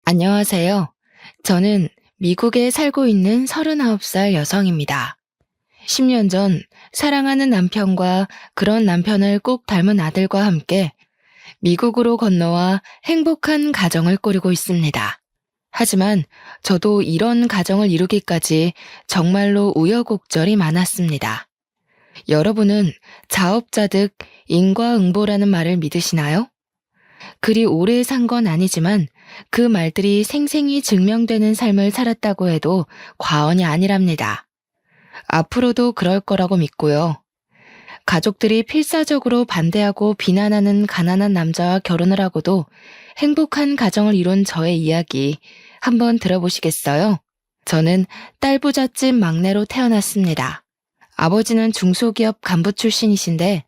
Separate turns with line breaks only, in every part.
안녕하세요. 저는 미국에 살고 있는 39살 여성입니다. 10년 전 사랑하는 남편과 그런 남편을 꼭 닮은 아들과 함께 미국으로 건너와 행복한 가정을 꾸리고 있습니다. 하지만 저도 이런 가정을 이루기까지 정말로 우여곡절이 많았습니다. 여러분은 자업자득 인과응보라는 말을 믿으시나요? 그리 오래 산 건 아니지만 그 말들이 생생히 증명되는 삶을 살았다고 해도 과언이 아니랍니다. 앞으로도 그럴 거라고 믿고요. 가족들이 필사적으로 반대하고 비난하는 가난한 남자와 결혼을 하고도 행복한 가정을 이룬 저의 이야기 한번 들어보시겠어요? 저는 딸부잣집 막내로 태어났습니다. 아버지는 중소기업 간부 출신이신데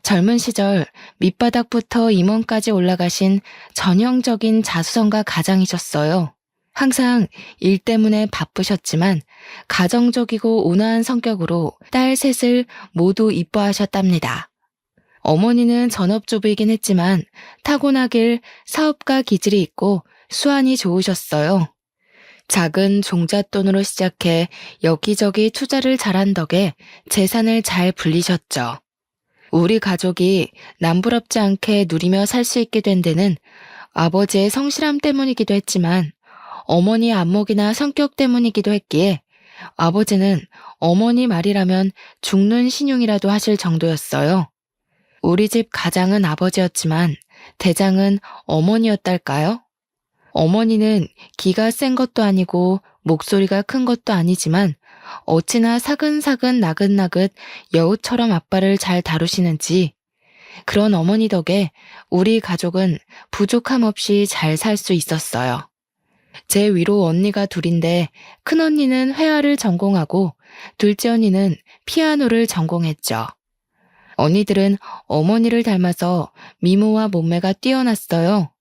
젊은 시절 밑바닥부터 임원까지 올라가신 전형적인 자수성가 가장이셨어요. 항상 일 때문에 바쁘셨지만 가정적이고 온화한 성격으로 딸 셋을 모두 이뻐하셨답니다. 어머니는 전업주부이긴 했지만 타고나길 사업가 기질이 있고 수완이 좋으셨어요. 작은 종잣돈으로 시작해 여기저기 투자를 잘한 덕에 재산을 잘 불리셨죠. 우리 가족이 남부럽지 않게 누리며 살 수 있게 된 데는 아버지의 성실함 때문이기도 했지만 어머니의 안목이나 성격 때문이기도 했기에 아버지는 어머니 말이라면 죽는 신용이라도 하실 정도였어요. 우리 집 가장은 아버지였지만 대장은 어머니였달까요? 어머니는 기가 센 것도 아니고 목소리가 큰 것도 아니지만 어찌나 사근사근 나긋나긋 여우처럼 아빠를 잘 다루시는지 그런 어머니 덕에 우리 가족은 부족함 없이 잘 살 수 있었어요. 제 위로 언니가 둘인데 큰언니는 회화를 전공하고 둘째 언니는 피아노를 전공했죠. 언니들은 어머니를 닮아서 미모와 몸매가 뛰어났어요.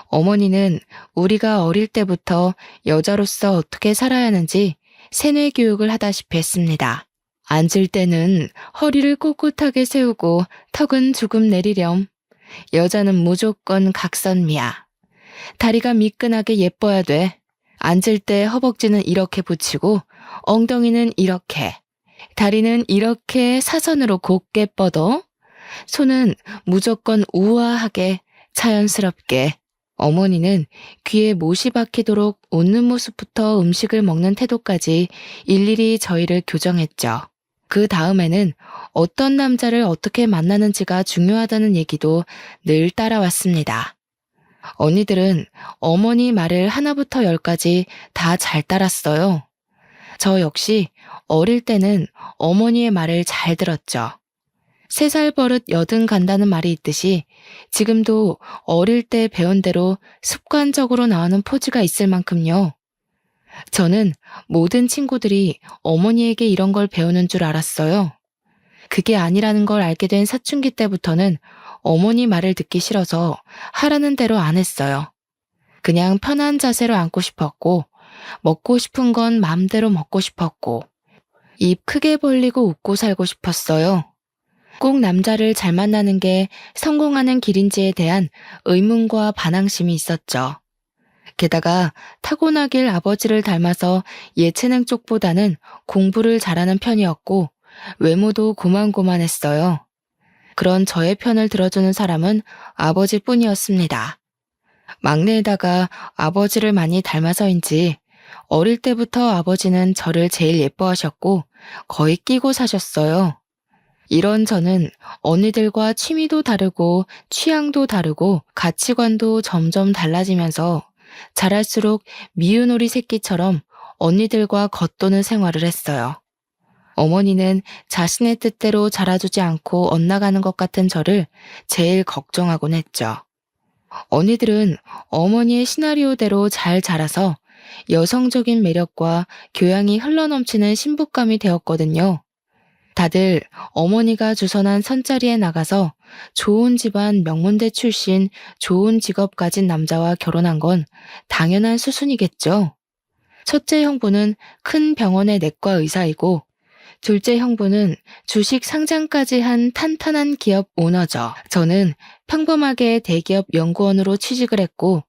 어머니는 우리가 어릴 때부터 여자로서 어떻게 살아야 하는지 세뇌 교육을 하다시피 했습니다. 앉을 때는 허리를 꼿꼿하게 세우고 턱은 조금 내리렴. 여자는 무조건 각선미야. 다리가 미끈하게 예뻐야 돼. 앉을 때 허벅지는 이렇게 붙이고 엉덩이는 이렇게. 다리는 이렇게 사선으로 곧게 뻗어. 손은 무조건 우아하게 자연스럽게. 어머니는 귀에 못이 박히도록 웃는 모습부터 음식을 먹는 태도까지 일일이 저희를 교정했죠. 그 다음에는 어떤 남자를 어떻게 만나는지가 중요하다는 얘기도 늘 따라왔습니다. 언니들은 어머니 말을 하나부터 열까지 다 잘 따랐어요. 저 역시 어릴 때는 어머니의 말을 잘 들었죠. 3살 버릇 여든 간다는 말이 있듯이 지금도 어릴 때 배운 대로 습관적으로 나오는 포즈가 있을 만큼요. 저는 모든 친구들이 어머니에게 이런 걸 배우는 줄 알았어요. 그게 아니라는 걸 알게 된 사춘기 때부터는 어머니 말을 듣기 싫어서 하라는 대로 안 했어요. 그냥 편한 자세로 앉고 싶었고, 먹고 싶은 건 마음대로 먹고 싶었고, 입 크게 벌리고 웃고 살고 싶었어요. 꼭 남자를 잘 만나는 게 성공하는 길인지에 대한 의문과 반항심이 있었죠. 게다가 타고나길 아버지를 닮아서 예체능 쪽보다는 공부를 잘하는 편이었고 외모도 고만고만했어요. 그런 저의 편을 들어주는 사람은 아버지뿐이었습니다. 막내에다가 아버지를 많이 닮아서인지 어릴 때부터 아버지는 저를 제일 예뻐하셨고 거의 끼고 사셨어요. 이런 저는 언니들과 취미도 다르고 취향도 다르고 가치관도 점점 달라지면서 자랄수록 미운 오리 새끼처럼 언니들과 겉도는 생활을 했어요. 어머니는 자신의 뜻대로 자라주지 않고 엇나가는 것 같은 저를 제일 걱정하곤 했죠. 언니들은 어머니의 시나리오대로 잘 자라서 여성적인 매력과 교양이 흘러넘치는 신부감이 되었거든요. 다들 어머니가 주선한 선자리에 나가서 좋은 집안 명문대 출신 좋은 직업 가진 남자와 결혼한 건 당연한 수순이겠죠. 첫째 형부는 큰 병원의 내과 의사이고 둘째 형부는 주식 상장까지 한 탄탄한 기업 오너죠. 저는 평범하게 대기업 연구원으로 취직을 했고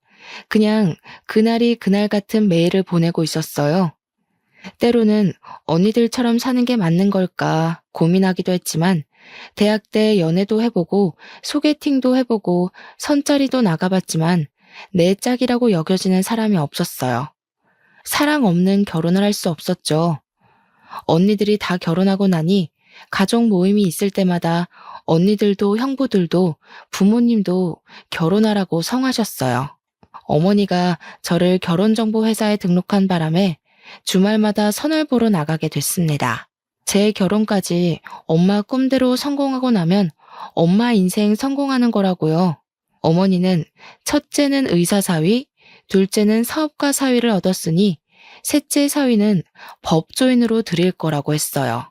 그냥 그날이 그날 같은 매일을 보내고 있었어요. 때로는 언니들처럼 사는 게 맞는 걸까 고민하기도 했지만 대학 때 연애도 해보고 소개팅도 해보고 선자리도 나가봤지만 내 짝이라고 여겨지는 사람이 없었어요. 사랑 없는 결혼을 할 수 없었죠. 언니들이 다 결혼하고 나니 가족 모임이 있을 때마다 언니들도 형부들도 부모님도 결혼하라고 성하셨어요. 어머니가 저를 결혼정보회사에 등록한 바람에 주말마다 선을 보러 나가게 됐습니다. 제 결혼까지 엄마 꿈대로 성공하고 나면 엄마 인생 성공하는 거라고요. 어머니는 첫째는 의사 사위, 둘째는 사업가 사위를 얻었으니 셋째 사위는 법조인으로 드릴 거라고 했어요.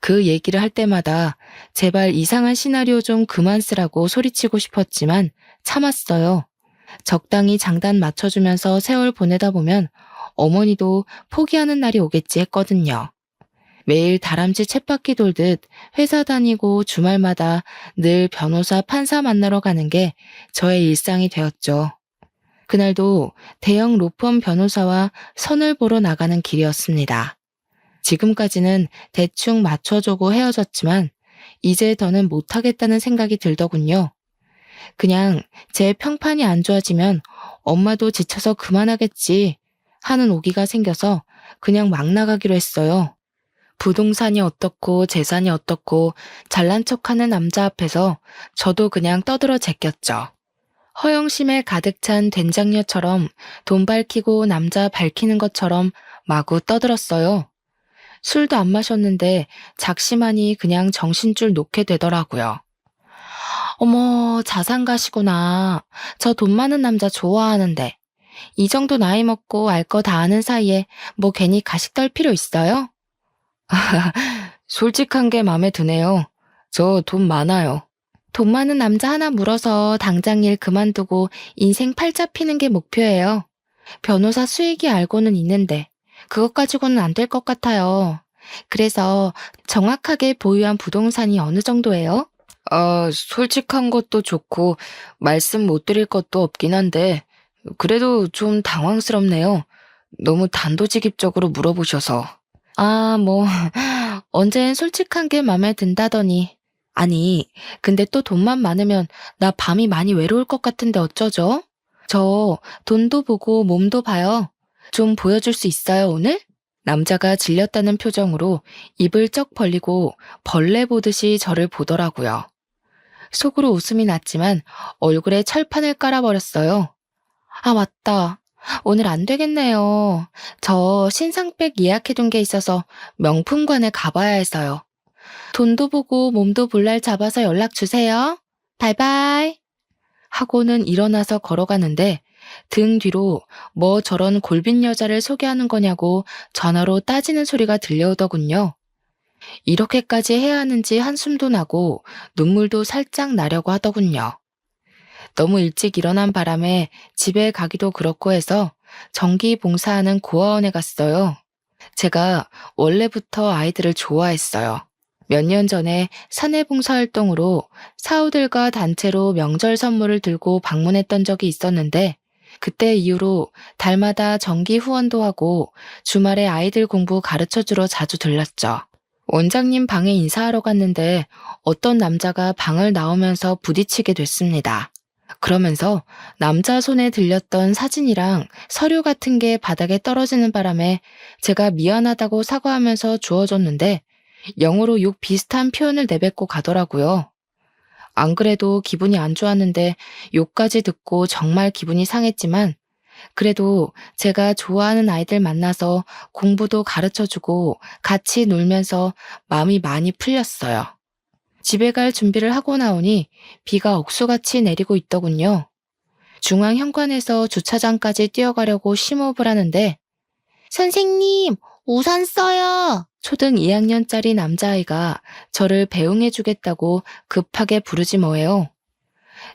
그 얘기를 할 때마다 제발 이상한 시나리오 좀 그만 쓰라고 소리치고 싶었지만 참았어요. 적당히 장단 맞춰주면서 세월 보내다 보면 어머니도 포기하는 날이 오겠지 했거든요. 매일 다람쥐 쳇바퀴 돌듯 회사 다니고 주말마다 늘 변호사 판사 만나러 가는 게 저의 일상이 되었죠. 그날도 대형 로펌 변호사와 선을 보러 나가는 길이었습니다. 지금까지는 대충 맞춰주고 헤어졌지만 이제 더는 못하겠다는 생각이 들더군요. 그냥 제 평판이 안 좋아지면 엄마도 지쳐서 그만하겠지 하는 오기가 생겨서 그냥 막 나가기로 했어요. 부동산이 어떻고 재산이 어떻고 잘난 척하는 남자 앞에서 저도 그냥 떠들어 제꼈죠. 허영심에 가득 찬 된장녀처럼 돈 밝히고 남자 밝히는 것처럼 마구 떠들었어요. 술도 안 마셨는데 작심하니 그냥 정신줄 놓게 되더라고요. 어머, 자산가시구나. 저 돈 많은 남자 좋아하는데. 이 정도 나이 먹고 알 거 다 아는 사이에 뭐 괜히 가식 떨 필요 있어요? 솔직한 게 마음에 드네요. 저 돈 많아요. 돈 많은 남자 하나 물어서 당장 일 그만두고 인생 팔자 피는 게 목표예요. 변호사 수익이 알고는 있는데 그것 가지고는 안 될 것 같아요. 그래서 정확하게 보유한 부동산이 어느 정도예요? 솔직한 것도 좋고 말씀 못 드릴 것도 없긴 한데 그래도 좀 당황스럽네요. 너무 단도직입적으로 물어보셔서. 뭐 언젠 솔직한 게 맘에 든다더니. 아니, 근데 또 돈만 많으면 나 밤이 많이 외로울 것 같은데 어쩌죠? 저 돈도 보고 몸도 봐요. 좀 보여줄 수 있어요, 오늘? 남자가 질렸다는 표정으로 입을 쩍 벌리고 벌레 보듯이 저를 보더라고요. 속으로 웃음이 났지만 얼굴에 철판을 깔아버렸어요. 아, 맞다. 오늘 안 되겠네요. 저 신상백 예약해둔 게 있어서 명품관에 가봐야 해서요. 돈도 보고 몸도 볼 날 잡아서 연락 주세요. 바이바이. 하고는 일어나서 걸어가는데 등 뒤로 뭐 저런 골빈 여자를 소개하는 거냐고 전화로 따지는 소리가 들려오더군요. 이렇게까지 해야 하는지 한숨도 나고 눈물도 살짝 나려고 하더군요. 너무 일찍 일어난 바람에 집에 가기도 그렇고 해서 정기 봉사하는 고아원에 갔어요. 제가 원래부터 아이들을 좋아했어요. 몇 년 전에 사내 봉사활동으로 사우들과 단체로 명절 선물을 들고 방문했던 적이 있었는데 그때 이후로 달마다 정기 후원도 하고 주말에 아이들 공부 가르쳐주러 자주 들렀죠. 원장님 방에 인사하러 갔는데 어떤 남자가 방을 나오면서 부딪히게 됐습니다. 그러면서 남자 손에 들렸던 사진이랑 서류 같은 게 바닥에 떨어지는 바람에 제가 미안하다고 사과하면서 주워줬는데 영어로 욕 비슷한 표현을 내뱉고 가더라고요. 안 그래도 기분이 안 좋았는데 욕까지 듣고 정말 기분이 상했지만 그래도 제가 좋아하는 아이들 만나서 공부도 가르쳐주고 같이 놀면서 마음이 많이 풀렸어요. 집에 갈 준비를 하고 나오니 비가 억수같이 내리고 있더군요. 중앙 현관에서 주차장까지 뛰어가려고 심호흡을 하는데 선생님, 우산 써요. 초등 2학년짜리 남자아이가 저를 배웅해주겠다고 급하게 부르지 뭐예요.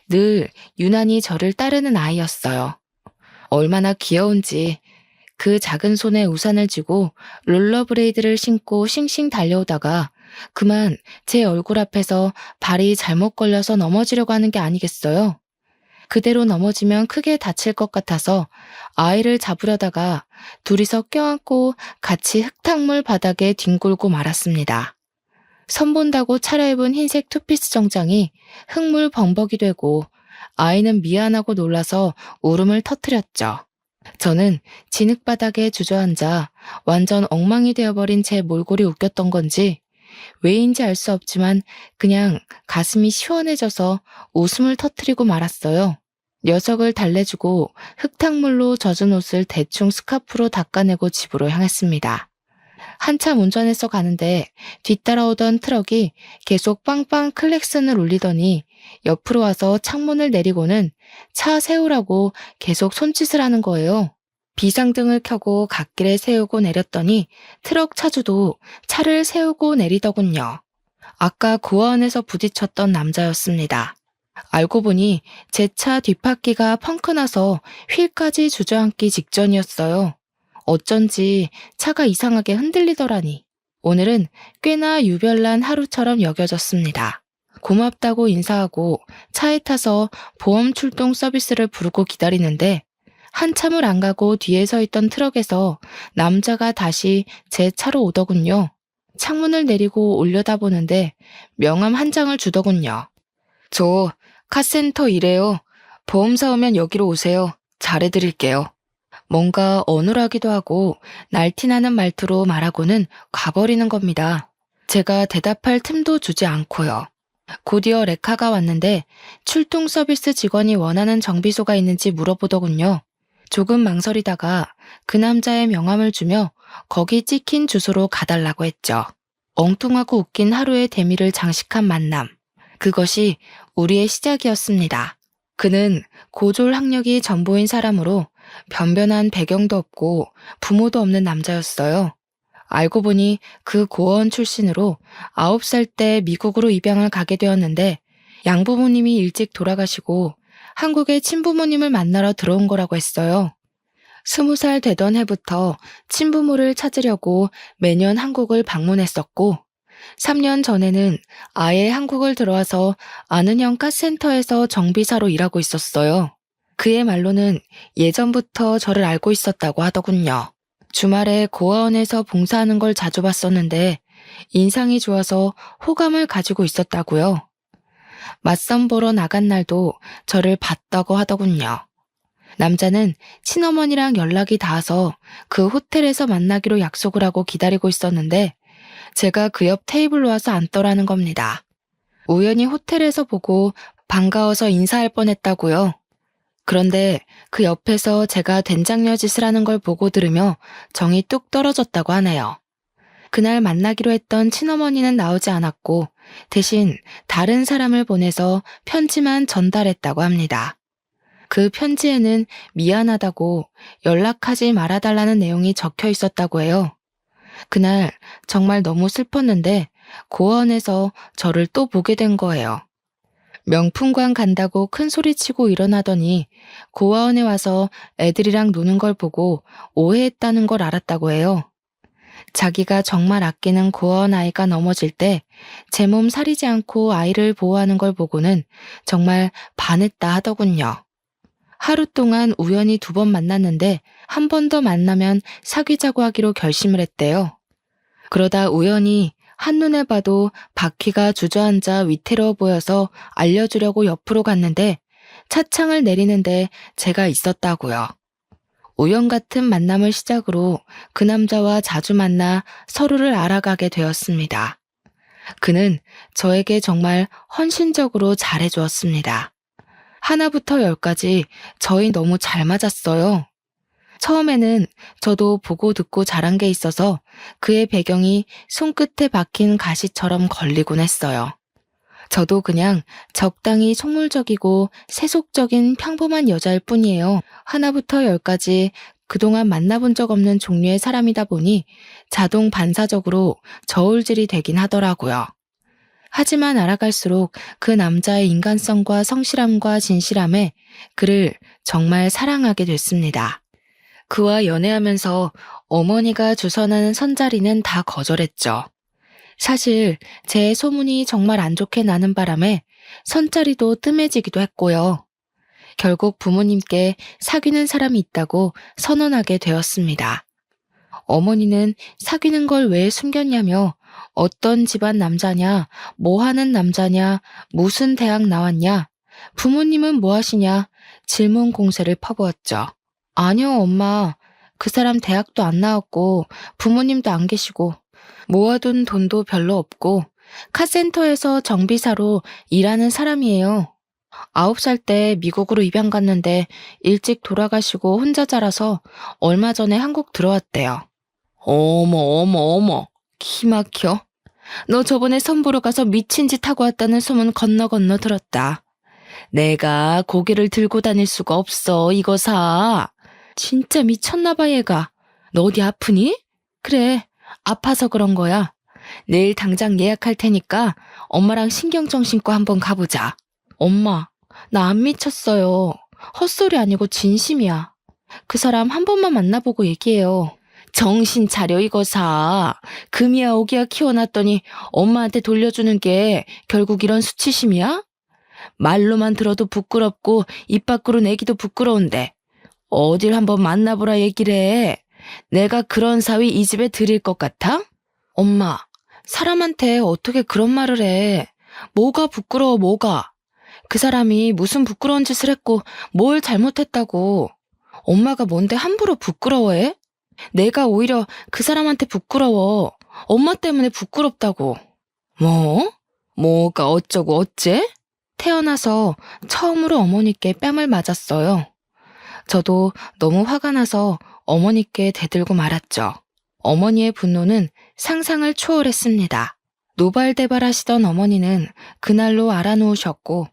늘 유난히 저를 따르는 아이였어요. 얼마나 귀여운지 그 작은 손에 우산을 쥐고 롤러브레이드를 신고 싱싱 달려오다가 그만 제 얼굴 앞에서 발이 잘못 걸려서 넘어지려고 하는 게 아니겠어요. 그대로 넘어지면 크게 다칠 것 같아서 아이를 잡으려다가 둘이서 껴안고 같이 흙탕물 바닥에 뒹굴고 말았습니다. 선본다고 차려입은 흰색 투피스 정장이 흙물 범벅이 되고 아이는 미안하고 놀라서 울음을 터뜨렸죠. 저는 진흙바닥에 주저앉아 완전 엉망이 되어버린 제 몰골이 웃겼던 건지 왜인지 알 수 없지만 그냥 가슴이 시원해져서 웃음을 터뜨리고 말았어요. 녀석을 달래주고 흙탕물로 젖은 옷을 대충 스카프로 닦아내고 집으로 향했습니다. 한참 운전해서 가는데 뒤따라오던 트럭이 계속 빵빵 클렉슨을 울리더니 옆으로 와서 창문을 내리고는 차 세우라고 계속 손짓을 하는 거예요. 비상등을 켜고 갓길에 세우고 내렸더니 트럭 차주도 차를 세우고 내리더군요. 아까 고아원에서 부딪혔던 남자였습니다. 알고 보니 제 차 뒷바퀴가 펑크나서 휠까지 주저앉기 직전이었어요. 어쩐지 차가 이상하게 흔들리더라니. 오늘은 꽤나 유별난 하루처럼 여겨졌습니다. 고맙다고 인사하고 차에 타서 보험 출동 서비스를 부르고 기다리는데 한참을 안 가고 뒤에 서 있던 트럭에서 남자가 다시 제 차로 오더군요. 창문을 내리고 올려다보는데 명함 한 장을 주더군요. 저 카센터 일해요. 보험사 오면 여기로 오세요. 잘해드릴게요. 뭔가 어눌하기도 하고 날티나는 말투로 말하고는 가버리는 겁니다. 제가 대답할 틈도 주지 않고요. 곧이어 레카가 왔는데 출동 서비스 직원이 원하는 정비소가 있는지 물어보더군요. 조금 망설이다가 그 남자의 명함을 주며 거기 찍힌 주소로 가달라고 했죠. 엉뚱하고 웃긴 하루의 대미를 장식한 만남. 그것이 우리의 시작이었습니다. 그는 고졸 학력이 전부인 사람으로 변변한 배경도 없고 부모도 없는 남자였어요. 알고 보니 그 고아원 출신으로 9살 때 미국으로 입양을 가게 되었는데 양부모님이 일찍 돌아가시고 한국의 친부모님을 만나러 들어온 거라고 했어요. 20살 되던 해부터 친부모를 찾으려고 매년 한국을 방문했었고 3년 전에는 아예 한국을 들어와서 아는 형 카센터에서 정비사로 일하고 있었어요. 그의 말로는 예전부터 저를 알고 있었다고 하더군요. 주말에 고아원에서 봉사하는 걸 자주 봤었는데 인상이 좋아서 호감을 가지고 있었다고요. 맞선 보러 나간 날도 저를 봤다고 하더군요. 남자는 친어머니랑 연락이 닿아서 그 호텔에서 만나기로 약속을 하고 기다리고 있었는데 제가 그 옆 테이블로 와서 앉더라는 겁니다. 우연히 호텔에서 보고 반가워서 인사할 뻔했다고요. 그런데 그 옆에서 제가 된장녀 짓을 하는 걸 보고 들으며 정이 뚝 떨어졌다고 하네요. 그날 만나기로 했던 친어머니는 나오지 않았고 대신 다른 사람을 보내서 편지만 전달했다고 합니다. 그 편지에는 미안하다고 연락하지 말아달라는 내용이 적혀 있었다고 해요. 그날 정말 너무 슬펐는데 고아원에서 저를 또 보게 된 거예요. 명품관 간다고 큰 소리치고 일어나더니 고아원에 와서 애들이랑 노는 걸 보고 오해했다는 걸 알았다고 해요. 자기가 정말 아끼는 고아원 아이가 넘어질 때 제 몸 사리지 않고 아이를 보호하는 걸 보고는 정말 반했다 하더군요. 하루 동안 우연히 2번 만났는데 한 번 더 만나면 사귀자고 하기로 결심을 했대요. 그러다 우연히 한눈에 봐도 바퀴가 주저앉아 위태로워 보여서 알려주려고 옆으로 갔는데 차창을 내리는데 제가 있었다고요. 우연 같은 만남을 시작으로 그 남자와 자주 만나 서로를 알아가게 되었습니다. 그는 저에게 정말 헌신적으로 잘해주었습니다. 하나부터 10까지 저희 너무 잘 맞았어요. 처음에는 저도 보고 듣고 자란 게 있어서 그의 배경이 손끝에 박힌 가시처럼 걸리곤 했어요. 저도 그냥 적당히 속물적이고 세속적인 평범한 여자일 뿐이에요. 하나부터 10까지 그동안 만나본 적 없는 종류의 사람이다 보니 자동 반사적으로 저울질이 되긴 하더라고요. 하지만 알아갈수록 그 남자의 인간성과 성실함과 진실함에 그를 정말 사랑하게 됐습니다. 그와 연애하면서 어머니가 주선하는 선자리는 다 거절했죠. 사실 제 소문이 정말 안 좋게 나는 바람에 선자리도 뜸해지기도 했고요. 결국 부모님께 사귀는 사람이 있다고 선언하게 되었습니다. 어머니는 사귀는 걸 왜 숨겼냐며 어떤 집안 남자냐, 뭐 하는 남자냐, 무슨 대학 나왔냐, 부모님은 뭐 하시냐 질문 공세를 퍼부었죠. 아니요, 엄마. 그 사람 대학도 안 나왔고 부모님도 안 계시고 모아둔 돈도 별로 없고 카센터에서 정비사로 일하는 사람이에요. 9살 때 미국으로 입양 갔는데 일찍 돌아가시고 혼자 자라서 얼마 전에 한국 들어왔대요. 어머, 어머, 어머. 키 막혀. 너 저번에 선보러 가서 미친 짓 하고 왔다는 소문 건너 건너 들었다. 내가 고개를 들고 다닐 수가 없어, 이거 사. 진짜 미쳤나 봐, 얘가. 너 어디 아프니? 그래, 아파서 그런 거야. 내일 당장 예약할 테니까 엄마랑 신경정신과 한번 가보자. 엄마, 나 안 미쳤어요. 헛소리 아니고 진심이야. 그 사람 한 번만 만나보고 얘기해요. 정신 차려, 이거 사. 금이야 오기야 키워놨더니 엄마한테 돌려주는 게 결국 이런 수치심이야? 말로만 들어도 부끄럽고 입 밖으로 내기도 부끄러운데 어딜 한번 만나보라 얘기를 해. 내가 그런 사위 이 집에 들일 것 같아? 엄마, 사람한테 어떻게 그런 말을 해. 뭐가 부끄러워, 뭐가. 그 사람이 무슨 부끄러운 짓을 했고 뭘 잘못했다고. 엄마가 뭔데 함부로 부끄러워해? 내가 오히려 그 사람한테 부끄러워. 엄마 때문에 부끄럽다고. 뭐? 뭐가 어쩌고 어째? 태어나서 처음으로 어머니께 뺨을 맞았어요. 저도 너무 화가 나서 어머니께 대들고 말았죠. 어머니의 분노는 상상을 초월했습니다. 노발대발하시던 어머니는 그날로 알아놓으셨고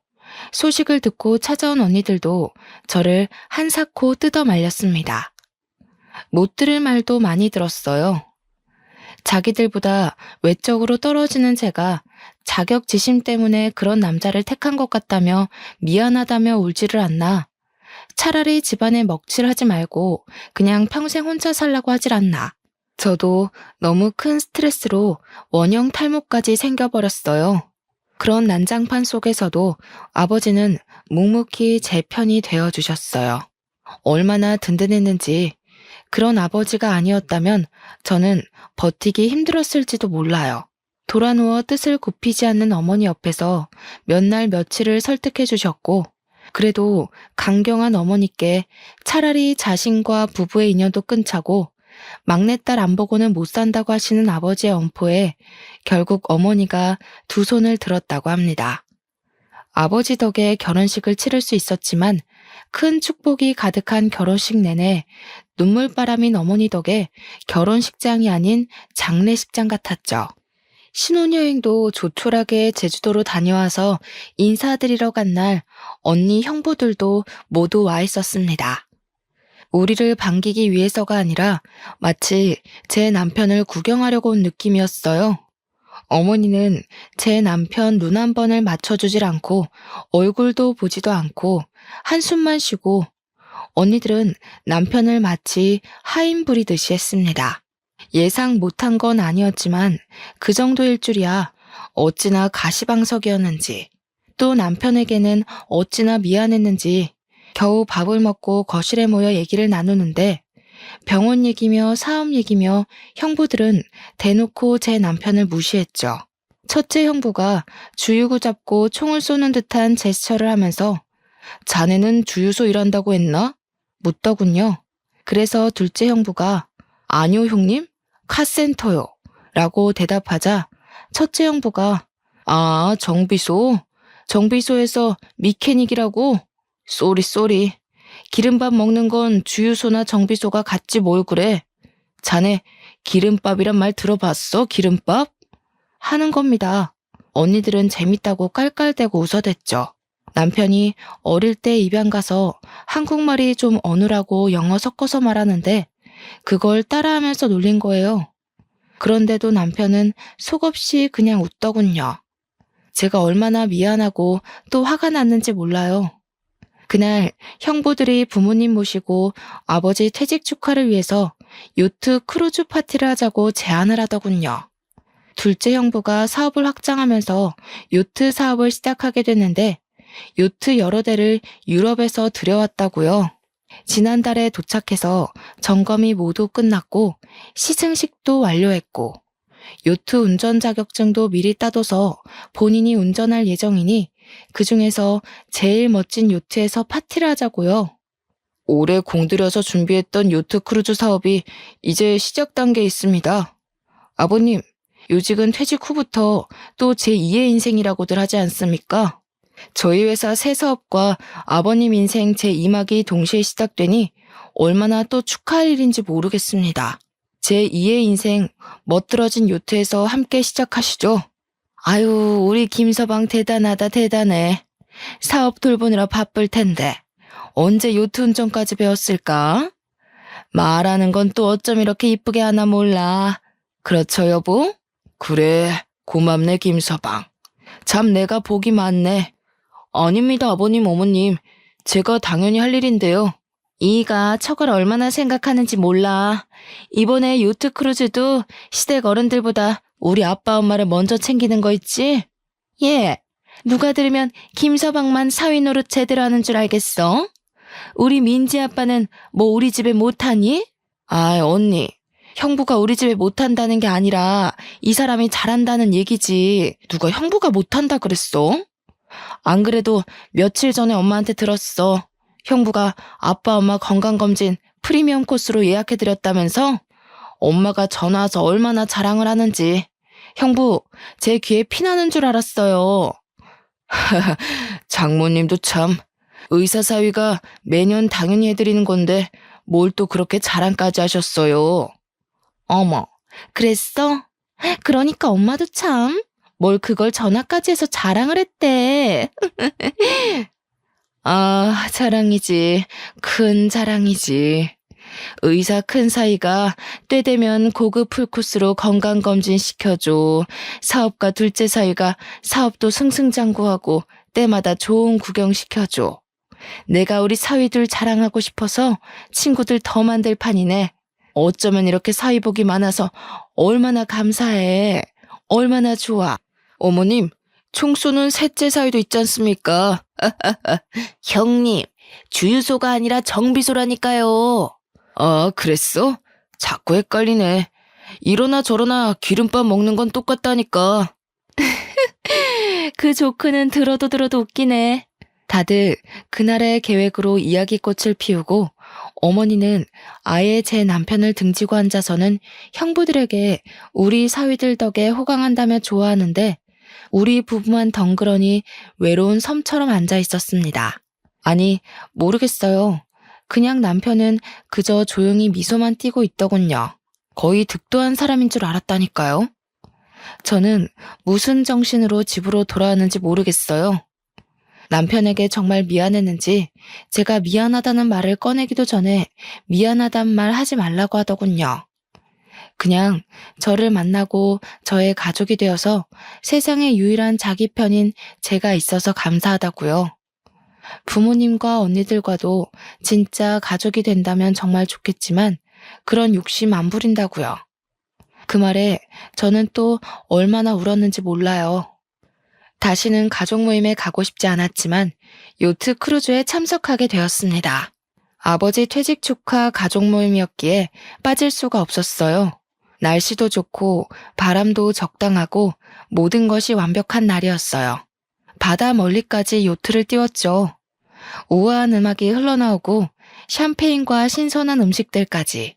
소식을 듣고 찾아온 언니들도 저를 한사코 뜯어 말렸습니다. 못 들을 말도 많이 들었어요. 자기들보다 외적으로 떨어지는 제가 자격지심 때문에 그런 남자를 택한 것 같다며 미안하다며 울지를 않나. 차라리 집안에 먹칠하지 말고 그냥 평생 혼자 살라고 하질 않나. 저도 너무 큰 스트레스로 원형 탈모까지 생겨버렸어요. 그런 난장판 속에서도 아버지는 묵묵히 제 편이 되어주셨어요. 얼마나 든든했는지 그런 아버지가 아니었다면 저는 버티기 힘들었을지도 몰라요. 돌아누워 뜻을 굽히지 않는 어머니 옆에서 몇 날 며칠을 설득해 주셨고 그래도 강경한 어머니께 차라리 자신과 부부의 인연도 끊자고 막내딸 안 보고는 못 산다고 하시는 아버지의 엄포에 결국 어머니가 두 손을 들었다고 합니다. 아버지 덕에 결혼식을 치를 수 있었지만 큰 축복이 가득한 결혼식 내내 눈물바람인 어머니 덕에 결혼식장이 아닌 장례식장 같았죠. 신혼여행도 조촐하게 제주도로 다녀와서 인사드리러 간 날 언니 형부들도 모두 와 있었습니다. 우리를 반기기 위해서가 아니라 마치 제 남편을 구경하려고 온 느낌이었어요. 어머니는 제 남편 눈 한 번을 맞춰주질 않고 얼굴도 보지도 않고 한숨만 쉬고 언니들은 남편을 마치 하인 부리듯이 했습니다. 예상 못한 건 아니었지만 그 정도일 줄이야 어찌나 가시방석이었는지 또 남편에게는 어찌나 미안했는지 겨우 밥을 먹고 거실에 모여 얘기를 나누는데 병원 얘기며 사업 얘기며 형부들은 대놓고 제 남편을 무시했죠. 첫째 형부가 주유구 잡고 총을 쏘는 듯한 제스처를 하면서 자네는 주유소 일한다고 했나? 묻더군요. 그래서 둘째 형부가 아니요 형님, 카센터요 라고 대답하자 첫째 형부가 아 정비소? 정비소에서 미케닉이라고? 쏘리. 기름밥 먹는 건 주유소나 정비소가 같지 뭘 그래. 자네 기름밥이란 말 들어봤어? 기름밥? 하는 겁니다. 언니들은 재밌다고 깔깔대고 웃어댔죠. 남편이 어릴 때 입양 가서 한국말이 좀 어눌하고 영어 섞어서 말하는데 그걸 따라하면서 놀린 거예요. 그런데도 남편은 속없이 그냥 웃더군요. 제가 얼마나 미안하고 또 화가 났는지 몰라요. 그날 형부들이 부모님 모시고 아버지 퇴직 축하를 위해서 요트 크루즈 파티를 하자고 제안을 하더군요. 둘째 형부가 사업을 확장하면서 요트 사업을 시작하게 됐는데 요트 여러 대를 유럽에서 들여왔다고요. 지난달에 도착해서 점검이 모두 끝났고 시승식도 완료했고 요트 운전 자격증도 미리 따둬서 본인이 운전할 예정이니 그중에서 제일 멋진 요트에서 파티를 하자고요. 올해 공들여서 준비했던 요트 크루즈 사업이 이제 시작 단계에 있습니다. 아버님, 요직은 퇴직 후부터 또 제2의 인생이라고들 하지 않습니까? 저희 회사 새 사업과 아버님 인생 제2막이 동시에 시작되니 얼마나 또 축하할 일인지 모르겠습니다. 제2의 인생 멋들어진 요트에서 함께 시작하시죠. 아유, 우리 김서방 대단하다 대단해. 사업 돌보느라 바쁠 텐데 언제 요트 운전까지 배웠을까? 말하는 건 또 어쩜 이렇게 이쁘게 하나 몰라. 그렇죠, 여보? 그래, 고맙네, 김서방. 참 내가 복이 많네. 아닙니다, 아버님, 어머님. 제가 당연히 할 일인데요. 이가 척을 얼마나 생각하는지 몰라. 이번에 요트 크루즈도 시댁 어른들보다 우리 아빠 엄마를 먼저 챙기는 거 있지? 예, 누가 들으면 김서방만 사위 노릇 제대로 하는 줄 알겠어? 우리 민지 아빠는 뭐 우리 집에 못하니? 아, 언니. 형부가 우리 집에 못한다는 게 아니라 이 사람이 잘한다는 얘기지. 누가 형부가 못한다 그랬어? 안 그래도 며칠 전에 엄마한테 들었어. 형부가 아빠 엄마 건강검진 프리미엄 코스로 예약해드렸다면서? 엄마가 전화 와서 얼마나 자랑을 하는지. 형부, 제 귀에 피나는 줄 알았어요. 장모님도 참. 의사 사위가 매년 당연히 해드리는 건데 뭘 또 그렇게 자랑까지 하셨어요. 어머, 그랬어? 그러니까 엄마도 참. 뭘 그걸 전화까지 해서 자랑을 했대. 아, 자랑이지. 큰 자랑이지. 의사 큰 사이가 때 되면 고급 풀코스로 건강검진 시켜줘. 사업가 둘째 사이가 사업도 승승장구하고 때마다 좋은 구경 시켜줘. 내가 우리 사위들 자랑하고 싶어서 친구들 더 만들 판이네. 어쩌면 이렇게 사위복이 많아서 얼마나 감사해. 얼마나 좋아. 어머님, 총 쏘는 셋째 사위도 있지 않습니까? 형님, 주유소가 아니라 정비소라니까요. 아, 그랬어? 자꾸 헷갈리네. 이러나 저러나 기름밥 먹는 건 똑같다니까. 그 조크는 들어도 웃기네. 다들 그날의 계획으로 이야기꽃을 피우고 어머니는 아예 제 남편을 등지고 앉아서는 형부들에게 우리 사위들 덕에 호강한다며 좋아하는데 우리 부부만 덩그러니 외로운 섬처럼 앉아 있었습니다. 아니, 모르겠어요. 그냥 남편은 그저 조용히 미소만 띠고 있더군요. 거의 득도한 사람인 줄 알았다니까요. 저는 무슨 정신으로 집으로 돌아왔는지 모르겠어요. 남편에게 정말 미안했는지 제가 미안하다는 말을 꺼내기도 전에 미안하단 말 하지 말라고 하더군요. 그냥 저를 만나고 저의 가족이 되어서 세상에 유일한 자기 편인 제가 있어서 감사하다고요. 부모님과 언니들과도 진짜 가족이 된다면 정말 좋겠지만 그런 욕심 안 부린다고요. 그 말에 저는 또 얼마나 울었는지 몰라요. 다시는 가족 모임에 가고 싶지 않았지만 요트 크루즈에 참석하게 되었습니다. 아버지 퇴직 축하 가족 모임이었기에 빠질 수가 없었어요. 날씨도 좋고 바람도 적당하고 모든 것이 완벽한 날이었어요. 바다 멀리까지 요트를 띄웠죠. 우아한 음악이 흘러나오고 샴페인과 신선한 음식들까지.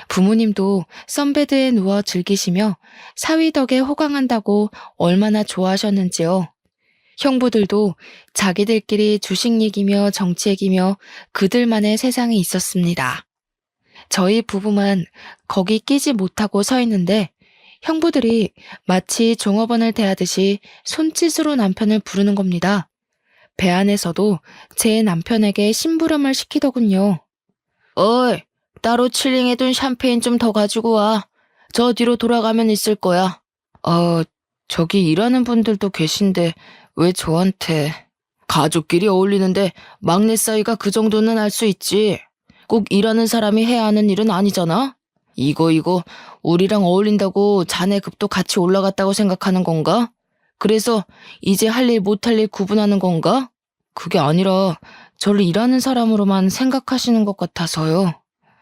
부모님도 선베드에 누워 즐기시며 사위 덕에 호강한다고 얼마나 좋아하셨는지요. 형부들도 자기들끼리 주식 얘기며 정치 얘기며 그들만의 세상에 있었습니다. 저희 부부만 거기 끼지 못하고 서 있는데 형부들이 마치 종업원을 대하듯이 손짓으로 남편을 부르는 겁니다. 배 안에서도 제 남편에게 심부름을 시키더군요. 어이, 따로 칠링해둔 샴페인 좀 더 가지고 와. 저 뒤로 돌아가면 있을 거야. 저기 일하는 분들도 계신데 왜 저한테. 가족끼리 어울리는데 막내 사이가 그 정도는 알 수 있지. 꼭 일하는 사람이 해야 하는 일은 아니잖아. 이거 우리랑 어울린다고 자네 급도 같이 올라갔다고 생각하는 건가? 그래서 이제 할 일 못할 일 구분하는 건가? 그게 아니라 저를 일하는 사람으로만 생각하시는 것 같아서요.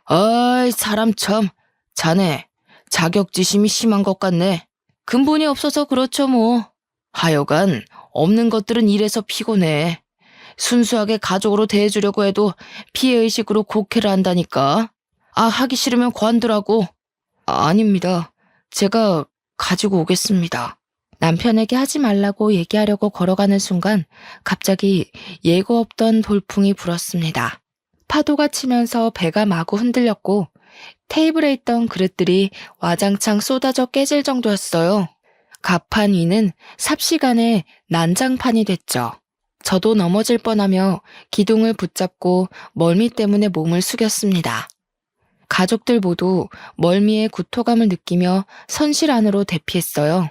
아이, 사람 참. 자네, 자격지심이 심한 것 같네. 근본이 없어서 그렇죠, 뭐. 하여간, 없는 것들은 일해서 피곤해. 순수하게 가족으로 대해주려고 해도 피해의식으로 곡해를 한다니까. 아, 하기 싫으면 관두라고. 아닙니다. 제가 가지고 오겠습니다. 남편에게 하지 말라고 얘기하려고 걸어가는 순간 갑자기 예고 없던 돌풍이 불었습니다. 파도가 치면서 배가 마구 흔들렸고 테이블에 있던 그릇들이 와장창 쏟아져 깨질 정도였어요. 갑판 위는 삽시간에 난장판이 됐죠. 저도 넘어질 뻔하며 기둥을 붙잡고 멀미 때문에 몸을 숙였습니다. 가족들 모두 멀미의 구토감을 느끼며 선실 안으로 대피했어요.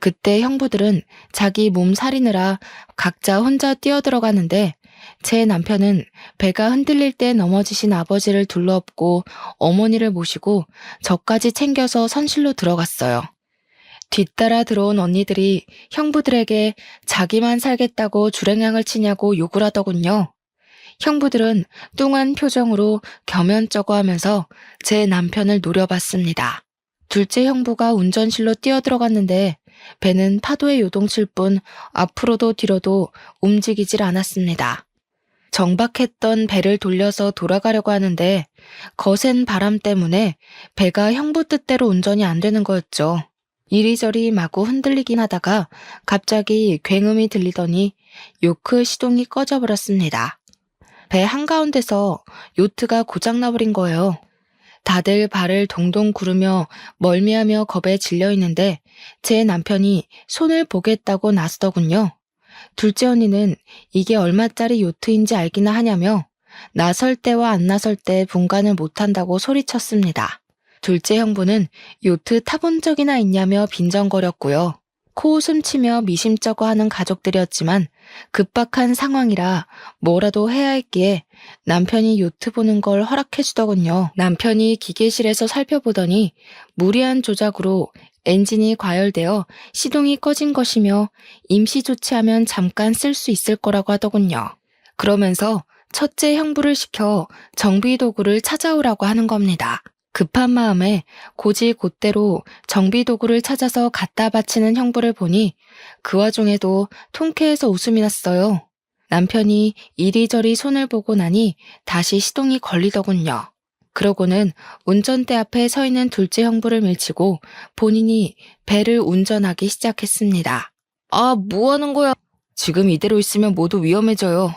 그때 형부들은 자기 몸 사리느라 각자 혼자 뛰어들어가는데 제 남편은 배가 흔들릴 때 넘어지신 아버지를 둘러엎고 어머니를 모시고 저까지 챙겨서 선실로 들어갔어요. 뒤따라 들어온 언니들이 형부들에게 자기만 살겠다고 주랭랑을 치냐고 욕을 하더군요. 형부들은 뚱한 표정으로 겸연쩍어 하면서 제 남편을 노려봤습니다. 둘째 형부가 운전실로 뛰어들어갔는데 배는 파도에 요동칠 뿐 앞으로도 뒤로도 움직이질 않았습니다. 정박했던 배를 돌려서 돌아가려고 하는데 거센 바람 때문에 배가 형부 뜻대로 운전이 안 되는 거였죠. 이리저리 마구 흔들리긴 하다가 갑자기 굉음이 들리더니 요크 시동이 꺼져버렸습니다. 배 한가운데서 요트가 고장나버린 거예요. 다들 발을 동동 구르며 멀미하며 겁에 질려 있는데 제 남편이 손을 보겠다고 나서더군요. 둘째 언니는 이게 얼마짜리 요트인지 알기나 하냐며 나설 때와 안 나설 때 분간을 못한다고 소리쳤습니다. 둘째 형부는 요트 타본 적이나 있냐며 빈정거렸고요. 코웃음 치며 미심쩍어 하는 가족들이었지만 급박한 상황이라 뭐라도 해야 했기에 남편이 요트 보는 걸 허락해 주더군요. 남편이 기계실에서 살펴보더니 무리한 조작으로 엔진이 과열되어 시동이 꺼진 것이며 임시 조치하면 잠깐 쓸 수 있을 거라고 하더군요. 그러면서 첫째 형부를 시켜 정비 도구를 찾아오라고 하는 겁니다. 급한 마음에 곧이곧대로 정비 도구를 찾아서 갖다 바치는 형부를 보니 그 와중에도 통쾌해서 웃음이 났어요. 남편이 이리저리 손을 보고 나니 다시 시동이 걸리더군요. 그러고는 운전대 앞에 서 있는 둘째 형부를 밀치고 본인이 배를 운전하기 시작했습니다. 아, 뭐 하는 거야? 지금 이대로 있으면 모두 위험해져요.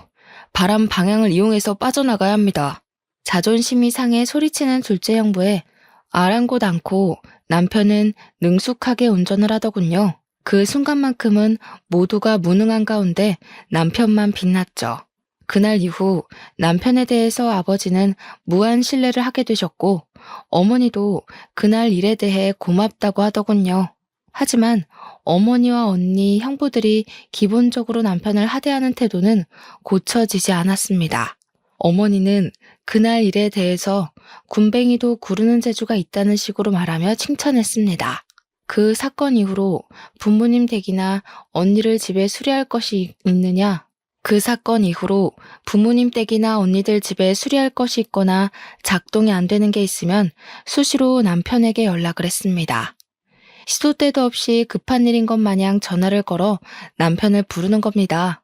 바람 방향을 이용해서 빠져나가야 합니다. 자존심이 상해 소리치는 둘째 형부에 아랑곳 않고 남편은 능숙하게 운전을 하더군요. 그 순간만큼은 모두가 무능한 가운데 남편만 빛났죠. 그날 이후 남편에 대해서 아버지는 무한 신뢰를 하게 되셨고 어머니도 그날 일에 대해 고맙다고 하더군요. 하지만 어머니와 언니, 형부들이 기본적으로 남편을 하대하는 태도는 고쳐지지 않았습니다. 어머니는 그날 일에 대해서 군뱅이도 구르는 재주가 있다는 식으로 말하며 칭찬했습니다. 그 사건 이후로 부모님 댁이나 언니를 집에 수리할 것이 있느냐? 그 사건 이후로 부모님 댁이나 언니들 집에 수리할 것이 있거나 작동이 안 되는 게 있으면 수시로 남편에게 연락을 했습니다. 시도 때도 없이 급한 일인 것 마냥 전화를 걸어 남편을 부르는 겁니다.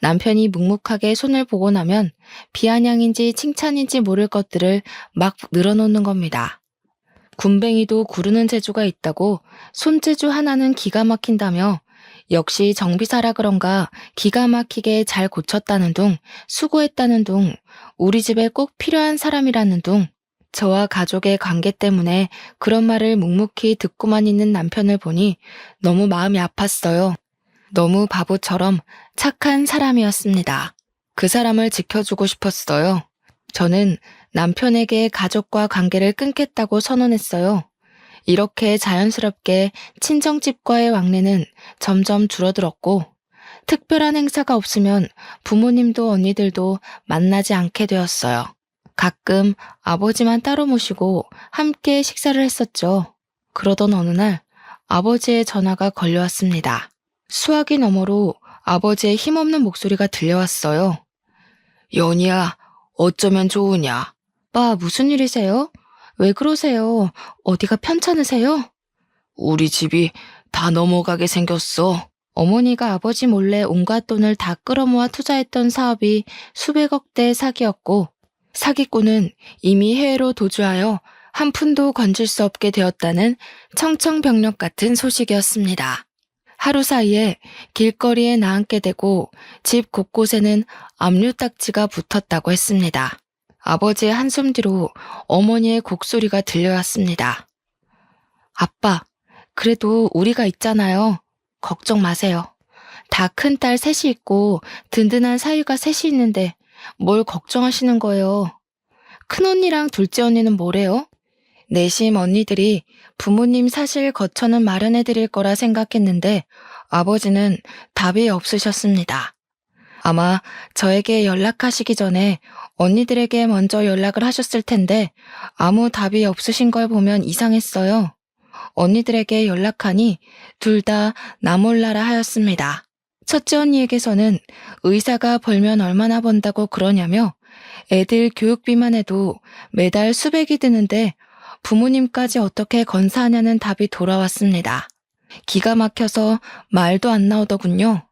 남편이 묵묵하게 손을 보고 나면 비아냥인지 칭찬인지 모를 것들을 막 늘어놓는 겁니다. 군뱅이도 구르는 재주가 있다고 손재주 하나는 기가 막힌다며 역시 정비사라 그런가 기가 막히게 잘 고쳤다는 둥, 수고했다는 둥, 우리 집에 꼭 필요한 사람이라는 둥, 저와 가족의 관계 때문에 그런 말을 묵묵히 듣고만 있는 남편을 보니 너무 마음이 아팠어요. 너무 바보처럼 착한 사람이었습니다. 그 사람을 지켜주고 싶었어요. 저는 남편에게 가족과 관계를 끊겠다고 선언했어요. 이렇게 자연스럽게 친정집과의 왕래는 점점 줄어들었고 특별한 행사가 없으면 부모님도 언니들도 만나지 않게 되었어요. 가끔 아버지만 따로 모시고 함께 식사를 했었죠. 그러던 어느 날 아버지의 전화가 걸려왔습니다. 수화기 너머로 아버지의 힘없는 목소리가 들려왔어요. 연희야, 어쩌면 좋으냐? 빠, 무슨 일이세요? 왜 그러세요? 어디가 편찮으세요? 우리 집이 다 넘어가게 생겼어. 어머니가 아버지 몰래 온갖 돈을 다 끌어모아 투자했던 사업이 수백억 대의 사기였고, 사기꾼은 이미 해외로 도주하여 한 푼도 건질 수 없게 되었다는 청천벽력 같은 소식이었습니다. 하루 사이에 길거리에 나앉게 되고 집 곳곳에는 압류딱지가 붙었다고 했습니다. 아버지의 한숨 뒤로 어머니의 곡소리가 들려왔습니다. 아빠, 그래도 우리가 있잖아요. 걱정 마세요. 다 큰 딸 셋이 있고 든든한 사위가 셋이 있는데 뭘 걱정하시는 거예요. 큰언니랑 둘째 언니는 뭐래요? 내심 언니들이 부모님 사실 거처는 마련해 드릴 거라 생각했는데 아버지는 답이 없으셨습니다. 아마 저에게 연락하시기 전에 언니들에게 먼저 연락을 하셨을 텐데 아무 답이 없으신 걸 보면 이상했어요. 언니들에게 연락하니 둘 다 나 몰라라 하였습니다. 첫째 언니에게서는 의사가 벌면 얼마나 번다고 그러냐며 애들 교육비만 해도 매달 수백이 드는데 부모님까지 어떻게 건사하냐는 답이 돌아왔습니다. 기가 막혀서 말도 안 나오더군요.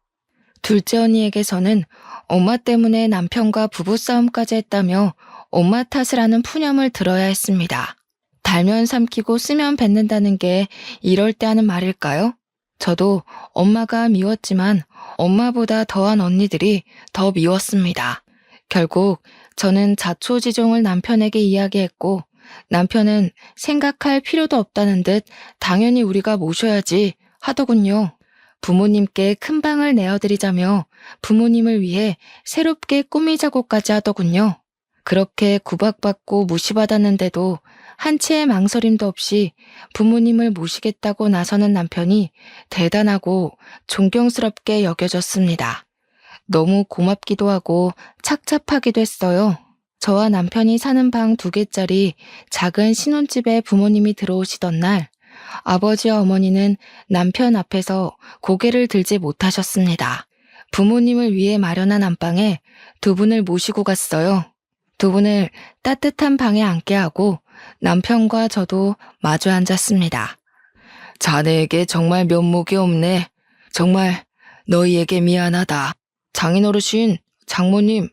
둘째 언니에게서는 엄마 때문에 남편과 부부싸움까지 했다며 엄마 탓을 하는 푸념을 들어야 했습니다. 달면 삼키고 쓰면 뱉는다는 게 이럴 때 하는 말일까요? 저도 엄마가 미웠지만 엄마보다 더한 언니들이 더 미웠습니다. 결국 저는 자초지종을 남편에게 이야기했고 남편은 생각할 필요도 없다는 듯 당연히 우리가 모셔야지 하더군요. 부모님께 큰 방을 내어드리자며 부모님을 위해 새롭게 꾸미자고까지 하더군요. 그렇게 구박받고 무시받았는데도 한치의 망설임도 없이 부모님을 모시겠다고 나서는 남편이 대단하고 존경스럽게 여겨졌습니다. 너무 고맙기도 하고 착잡하기도 했어요. 저와 남편이 사는 방 2개짜리 작은 신혼집에 부모님이 들어오시던 날, 아버지와 어머니는 남편 앞에서 고개를 들지 못하셨습니다. 부모님을 위해 마련한 안방에 2분을 모시고 갔어요. 2분을 따뜻한 방에 앉게 하고 남편과 저도 마주 앉았습니다. 자네에게 정말 면목이 없네. 정말 너희에게 미안하다. 장인어르신, 장모님,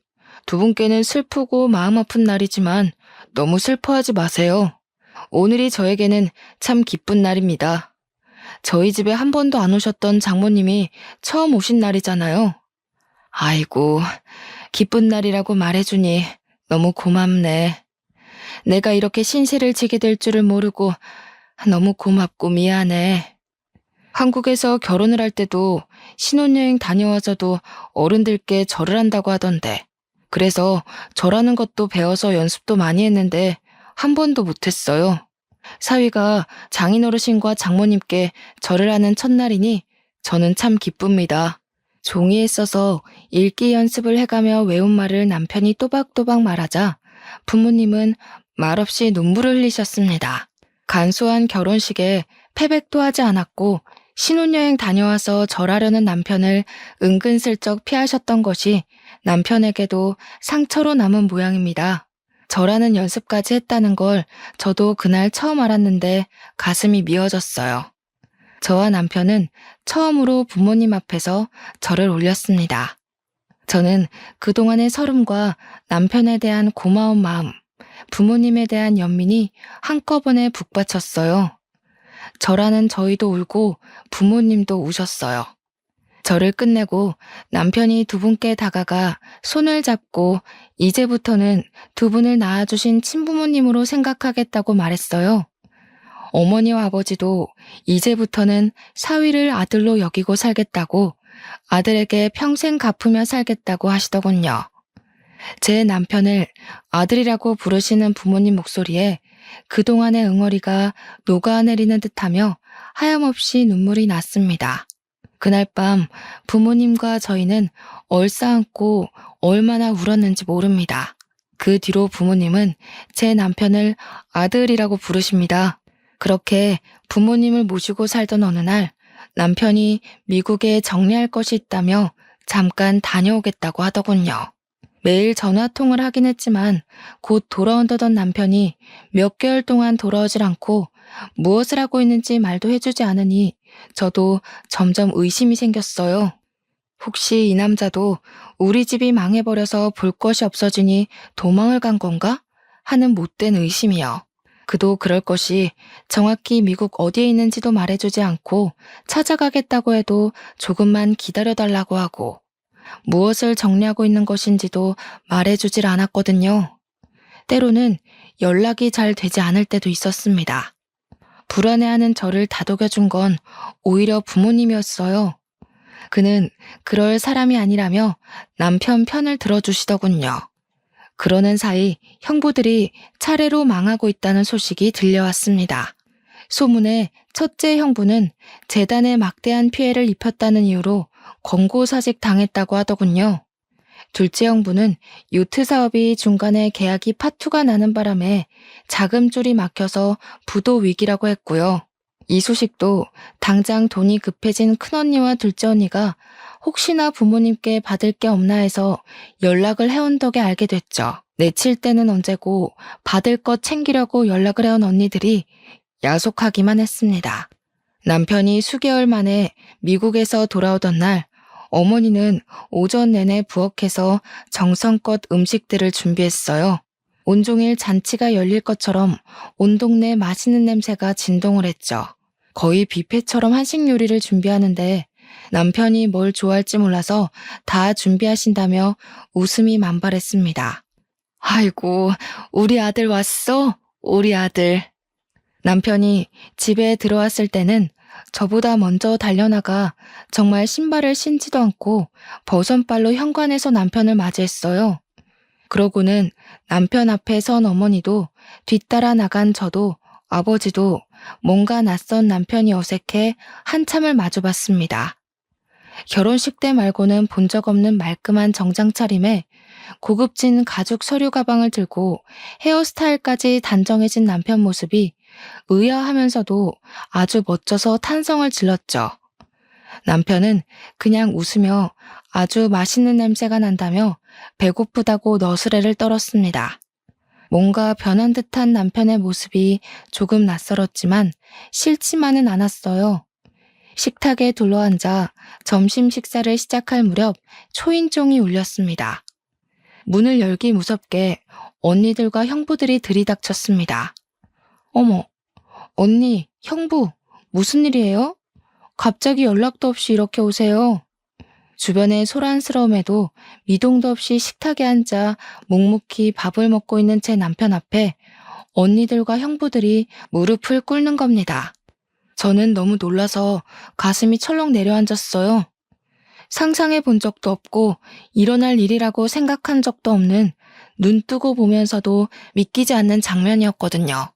2분께는 슬프고 마음 아픈 날이지만 너무 슬퍼하지 마세요. 오늘이 저에게는 참 기쁜 날입니다. 저희 집에 한 번도 안 오셨던 장모님이 처음 오신 날이잖아요. 아이고, 기쁜 날이라고 말해주니 너무 고맙네. 내가 이렇게 신세를 지게 될 줄을 모르고 너무 고맙고 미안해. 한국에서 결혼을 할 때도 신혼여행 다녀와서도 어른들께 절을 한다고 하던데 그래서 절하는 것도 배워서 연습도 많이 했는데 한 번도 못했어요. 사위가 장인어르신과 장모님께 절을 하는 첫날이니 저는 참 기쁩니다. 종이에 써서 읽기 연습을 해가며 외운 말을 남편이 또박또박 말하자 부모님은 말없이 눈물을 흘리셨습니다. 간소한 결혼식에 패백도 하지 않았고 신혼여행 다녀와서 절하려는 남편을 은근슬쩍 피하셨던 것이 남편에게도 상처로 남은 모양입니다. 절하는 연습까지 했다는 걸 저도 그날 처음 알았는데 가슴이 미어졌어요. 저와 남편은 처음으로 부모님 앞에서 절을 올렸습니다. 저는 그동안의 서름과 남편에 대한 고마운 마음, 부모님에 대한 연민이 한꺼번에 북받쳤어요. 절하는 저희도 울고 부모님도 우셨어요. 절을 끝내고 남편이 2분께 다가가 손을 잡고 이제부터는 2분을 낳아주신 친부모님으로 생각하겠다고 말했어요. 어머니와 아버지도 이제부터는 사위를 아들로 여기고 살겠다고 아들에게 평생 갚으며 살겠다고 하시더군요. 제 남편을 아들이라고 부르시는 부모님 목소리에 그동안의 응어리가 녹아내리는 듯하며 하염없이 눈물이 났습니다. 그날 밤 부모님과 저희는 얼싸안고 얼마나 울었는지 모릅니다. 그 뒤로 부모님은 제 남편을 아들이라고 부르십니다. 그렇게 부모님을 모시고 살던 어느 날 남편이 미국에 정리할 것이 있다며 잠깐 다녀오겠다고 하더군요. 매일 전화통을 하긴 했지만 곧 돌아온다던 남편이 몇 개월 동안 돌아오질 않고 무엇을 하고 있는지 말도 해주지 않으니 저도 점점 의심이 생겼어요. 혹시 이 남자도 우리 집이 망해버려서 볼 것이 없어지니 도망을 간 건가? 하는 못된 의심이요. 그도 그럴 것이 정확히 미국 어디에 있는지도 말해주지 않고 찾아가겠다고 해도 조금만 기다려달라고 하고 무엇을 정리하고 있는 것인지도 말해주질 않았거든요. 때로는 연락이 잘 되지 않을 때도 있었습니다. 불안해하는 저를 다독여준 건 오히려 부모님이었어요. 그는 그럴 사람이 아니라며 남편 편을 들어주시더군요. 그러는 사이 형부들이 차례로 망하고 있다는 소식이 들려왔습니다. 소문에 첫째 형부는 재단에 막대한 피해를 입혔다는 이유로 권고사직 당했다고 하더군요. 둘째 형부는 요트 사업이 중간에 계약이 파투가 나는 바람에 자금줄이 막혀서 부도 위기라고 했고요. 이 소식도 당장 돈이 급해진 큰언니와 둘째 언니가 혹시나 부모님께 받을 게 없나 해서 연락을 해온 덕에 알게 됐죠. 내칠 때는 언제고 받을 것 챙기려고 연락을 해온 언니들이 야속하기만 했습니다. 남편이 수개월 만에 미국에서 돌아오던 날 어머니는 오전 내내 부엌에서 정성껏 음식들을 준비했어요. 온종일 잔치가 열릴 것처럼 온 동네 맛있는 냄새가 진동을 했죠. 거의 뷔페처럼 한식 요리를 준비하는데 남편이 뭘 좋아할지 몰라서 다 준비하신다며 웃음이 만발했습니다. 아이고, 우리 아들 왔어? 우리 아들. 남편이 집에 들어왔을 때는 저보다 먼저 달려나가 정말 신발을 신지도 않고 버선발로 현관에서 남편을 맞이했어요. 그러고는 남편 앞에 선 어머니도 뒤따라 나간 저도 아버지도 뭔가 낯선 남편이 어색해 한참을 마주봤습니다. 결혼식 때 말고는 본 적 없는 말끔한 정장 차림에 고급진 가죽 서류 가방을 들고 헤어스타일까지 단정해진 남편 모습이 의아하면서도 아주 멋져서 탄성을 질렀죠. 남편은 그냥 웃으며 아주 맛있는 냄새가 난다며 배고프다고 너스레를 떨었습니다. 뭔가 변한 듯한 남편의 모습이 조금 낯설었지만 싫지만은 않았어요. 식탁에 둘러앉아 점심 식사를 시작할 무렵 초인종이 울렸습니다. 문을 열기 무섭게 언니들과 형부들이 들이닥쳤습니다. 어머, 언니, 형부, 무슨 일이에요? 갑자기 연락도 없이 이렇게 오세요. 주변의 소란스러움에도 미동도 없이 식탁에 앉아 묵묵히 밥을 먹고 있는 제 남편 앞에 언니들과 형부들이 무릎을 꿇는 겁니다. 저는 너무 놀라서 가슴이 철렁 내려앉았어요. 상상해 본 적도 없고 일어날 일이라고 생각한 적도 없는 눈 뜨고 보면서도 믿기지 않는 장면이었거든요.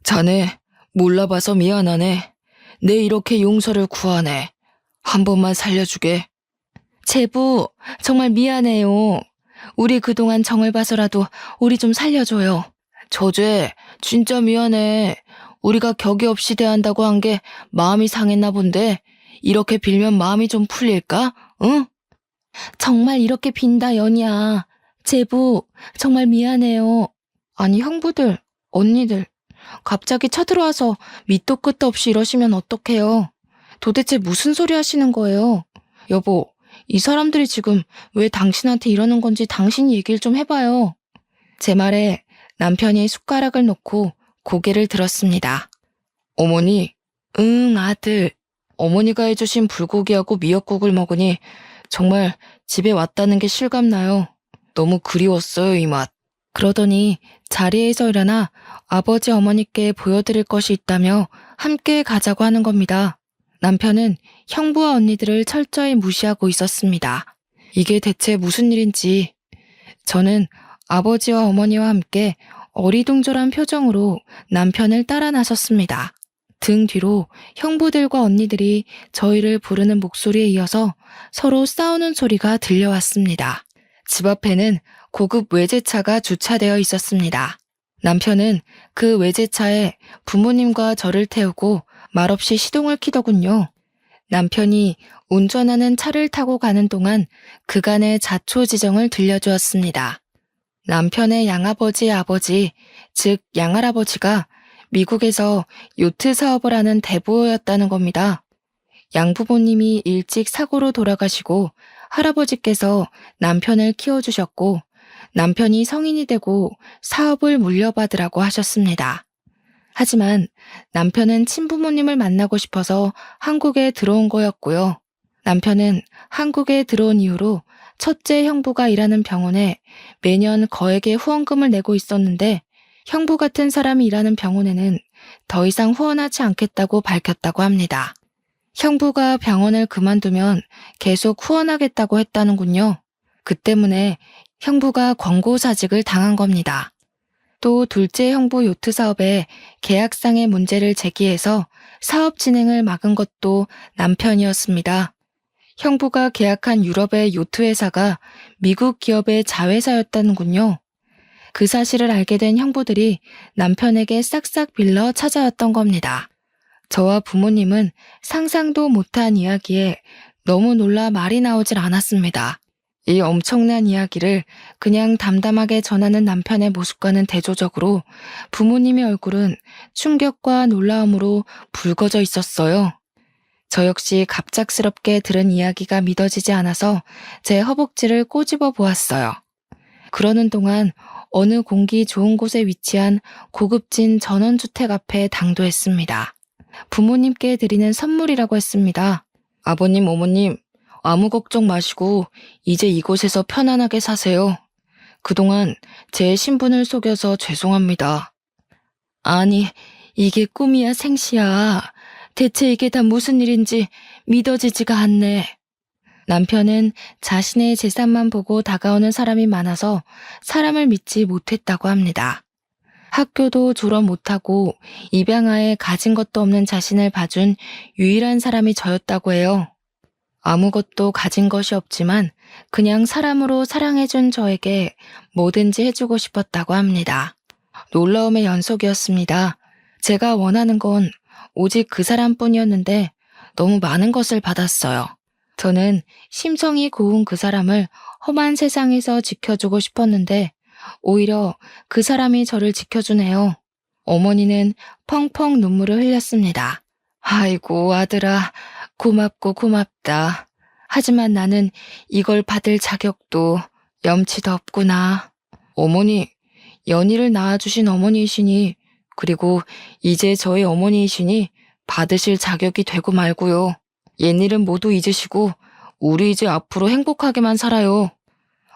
자네, 몰라봐서 미안하네. 내 이렇게 용서를 구하네. 한 번만 살려주게. 제부, 정말 미안해요. 우리 그동안 정을 봐서라도 우리 좀 살려줘요. 저죄, 진짜 미안해. 우리가 격이 없이 대한다고 한 게 마음이 상했나 본데 이렇게 빌면 마음이 좀 풀릴까? 응? 정말 이렇게 빈다, 연이야. 제부, 정말 미안해요. 아니, 형부들, 언니들, 갑자기 쳐들어와서 밑도 끝도 없이 이러시면 어떡해요? 도대체 무슨 소리 하시는 거예요? 여보, 이 사람들이 지금 왜 당신한테 이러는 건지 당신이 얘기를 좀 해봐요. 제 말에 남편이 숟가락을 놓고 고개를 들었습니다. 어머니, 응, 아들. 어머니가 해주신 불고기하고 미역국을 먹으니 정말 집에 왔다는 게 실감나요. 너무 그리웠어요, 이 맛. 그러더니 자리에서 일어나 아버지 어머니께 보여드릴 것이 있다며 함께 가자고 하는 겁니다. 남편은 형부와 언니들을 철저히 무시하고 있었습니다. 이게 대체 무슨 일인지. 저는 아버지와 어머니와 함께 어리둥절한 표정으로 남편을 따라 나섰습니다. 등 뒤로 형부들과 언니들이 저희를 부르는 목소리에 이어서 서로 싸우는 소리가 들려왔습니다. 집 앞에는 고급 외제차가 주차되어 있었습니다. 남편은 그 외제차에 부모님과 저를 태우고 말없이 시동을 키더군요. 남편이 운전하는 차를 타고 가는 동안 그간의 자초지정을 들려주었습니다. 남편의 양아버지의 아버지, 즉 양할아버지가 미국에서 요트 사업을 하는 대부호였다는 겁니다. 양부모님이 일찍 사고로 돌아가시고 할아버지께서 남편을 키워주셨고 남편이 성인이 되고 사업을 물려받으라고 하셨습니다. 하지만 남편은 친부모님을 만나고 싶어서 한국에 들어온 거였고요. 남편은 한국에 들어온 이후로 첫째 형부가 일하는 병원에 매년 거액의 후원금을 내고 있었는데 형부 같은 사람이 일하는 병원에는 더 이상 후원하지 않겠다고 밝혔다고 합니다. 형부가 병원을 그만두면 계속 후원하겠다고 했다는군요. 그 때문에 형부가 권고사직을 당한 겁니다. 또 둘째 형부 요트 사업에 계약상의 문제를 제기해서 사업 진행을 막은 것도 남편이었습니다. 형부가 계약한 유럽의 요트 회사가 미국 기업의 자회사였다는군요. 그 사실을 알게 된 형부들이 남편에게 싹싹 빌러 찾아왔던 겁니다. 저와 부모님은 상상도 못한 이야기에 너무 놀라 말이 나오질 않았습니다. 이 엄청난 이야기를 그냥 담담하게 전하는 남편의 모습과는 대조적으로 부모님의 얼굴은 충격과 놀라움으로 붉어져 있었어요. 저 역시 갑작스럽게 들은 이야기가 믿어지지 않아서 제 허벅지를 꼬집어 보았어요. 그러는 동안 어느 공기 좋은 곳에 위치한 고급진 전원주택 앞에 당도했습니다. 부모님께 드리는 선물이라고 했습니다. 아버님, 어머님, 아무 걱정 마시고 이제 이곳에서 편안하게 사세요. 그동안 제 신분을 속여서 죄송합니다. 아니, 이게 꿈이야 생시야. 대체 이게 다 무슨 일인지 믿어지지가 않네. 남편은 자신의 재산만 보고 다가오는 사람이 많아서 사람을 믿지 못했다고 합니다. 학교도 졸업 못하고 입양아에 가진 것도 없는 자신을 봐준 유일한 사람이 저였다고 해요. 아무것도 가진 것이 없지만 그냥 사람으로 사랑해준 저에게 뭐든지 해주고 싶었다고 합니다. 놀라움의 연속이었습니다. 제가 원하는 건 오직 그 사람뿐이었는데 너무 많은 것을 받았어요. 저는 심성이 고운 그 사람을 험한 세상에서 지켜주고 싶었는데 오히려 그 사람이 저를 지켜주네요. 어머니는 펑펑 눈물을 흘렸습니다. 아이고 아들아, 고맙고 고맙다. 하지만 나는 이걸 받을 자격도 염치도 없구나. 어머니, 연희를 낳아주신 어머니이시니 그리고 이제 저의 어머니이시니 받으실 자격이 되고 말고요. 옛일은 모두 잊으시고 우리 이제 앞으로 행복하게만 살아요.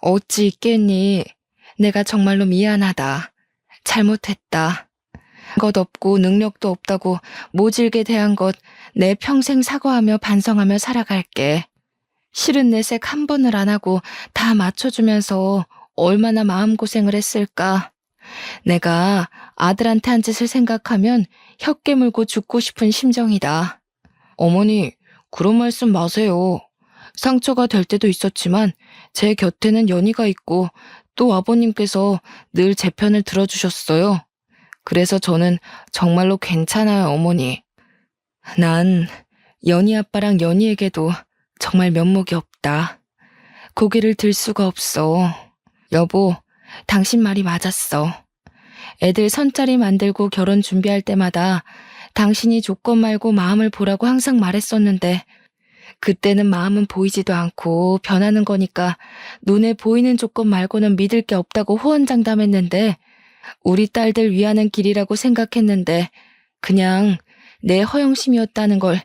어찌 있겠니? 내가 정말로 미안하다. 잘못했다. 것 없고 능력도 없다고 모질게 대한 것 내 평생 사과하며 반성하며 살아갈게. 싫은 내색 한 번을 안 하고 다 맞춰주면서 얼마나 마음고생을 했을까. 내가 아들한테 한 짓을 생각하면 혀 깨물고 죽고 싶은 심정이다. 어머니, 그런 말씀 마세요. 상처가 될 때도 있었지만 제 곁에는 연희가 있고 또 아버님께서 늘 제 편을 들어주셨어요. 그래서 저는 정말로 괜찮아요, 어머니. 난 연희 아빠랑 연희에게도 정말 면목이 없다. 고개를 들 수가 없어. 여보, 당신 말이 맞았어. 애들 선자리 만들고 결혼 준비할 때마다 당신이 조건 말고 마음을 보라고 항상 말했었는데 그때는 마음은 보이지도 않고 변하는 거니까 눈에 보이는 조건 말고는 믿을 게 없다고 호언장담했는데 우리 딸들 위하는 길이라고 생각했는데 그냥 내 허영심이었다는 걸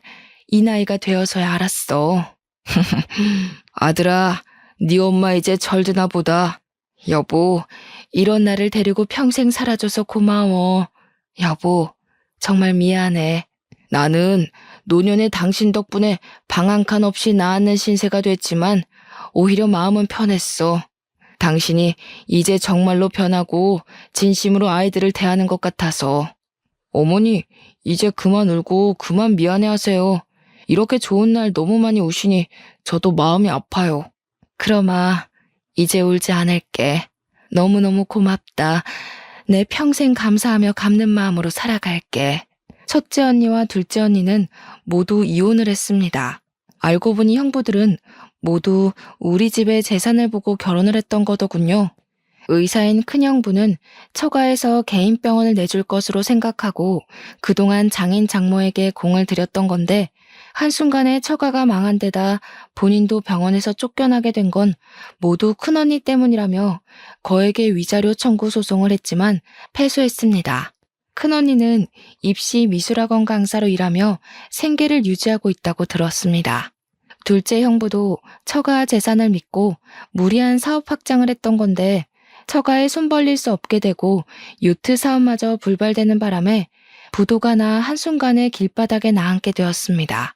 이 나이가 되어서야 알았어. 아들아, 네 엄마 이제 절드나 보다. 여보, 이런 나를 데리고 평생 살아줘서 고마워. 여보, 정말 미안해. 나는 노년의 당신 덕분에 방 한 칸 없이 낳았는 신세가 됐지만 오히려 마음은 편했어. 당신이 이제 정말로 변하고 진심으로 아이들을 대하는 것 같아서. 어머니, 이제 그만 울고 그만 미안해하세요. 이렇게 좋은 날 너무 많이 우시니 저도 마음이 아파요. 그럼아, 이제 울지 않을게. 너무너무 고맙다. 내 평생 감사하며 갚는 마음으로 살아갈게. 첫째 언니와 둘째 언니는 모두 이혼을 했습니다. 알고 보니 형부들은 모두 우리 집의 재산을 보고 결혼을 했던 거더군요. 의사인 큰형부는 처가에서 개인병원을 내줄 것으로 생각하고 그동안 장인 장모에게 공을 들였던 건데 한순간에 처가가 망한 데다 본인도 병원에서 쫓겨나게 된 건 모두 큰언니 때문이라며 거액의 위자료 청구 소송을 했지만 패소했습니다. 큰언니는 입시 미술학원 강사로 일하며 생계를 유지하고 있다고 들었습니다. 둘째 형부도 처가 재산을 믿고 무리한 사업 확장을 했던 건데 처가에 손 벌릴 수 없게 되고 요트 사업마저 불발되는 바람에 부도가 나 한순간에 길바닥에 나앉게 되었습니다.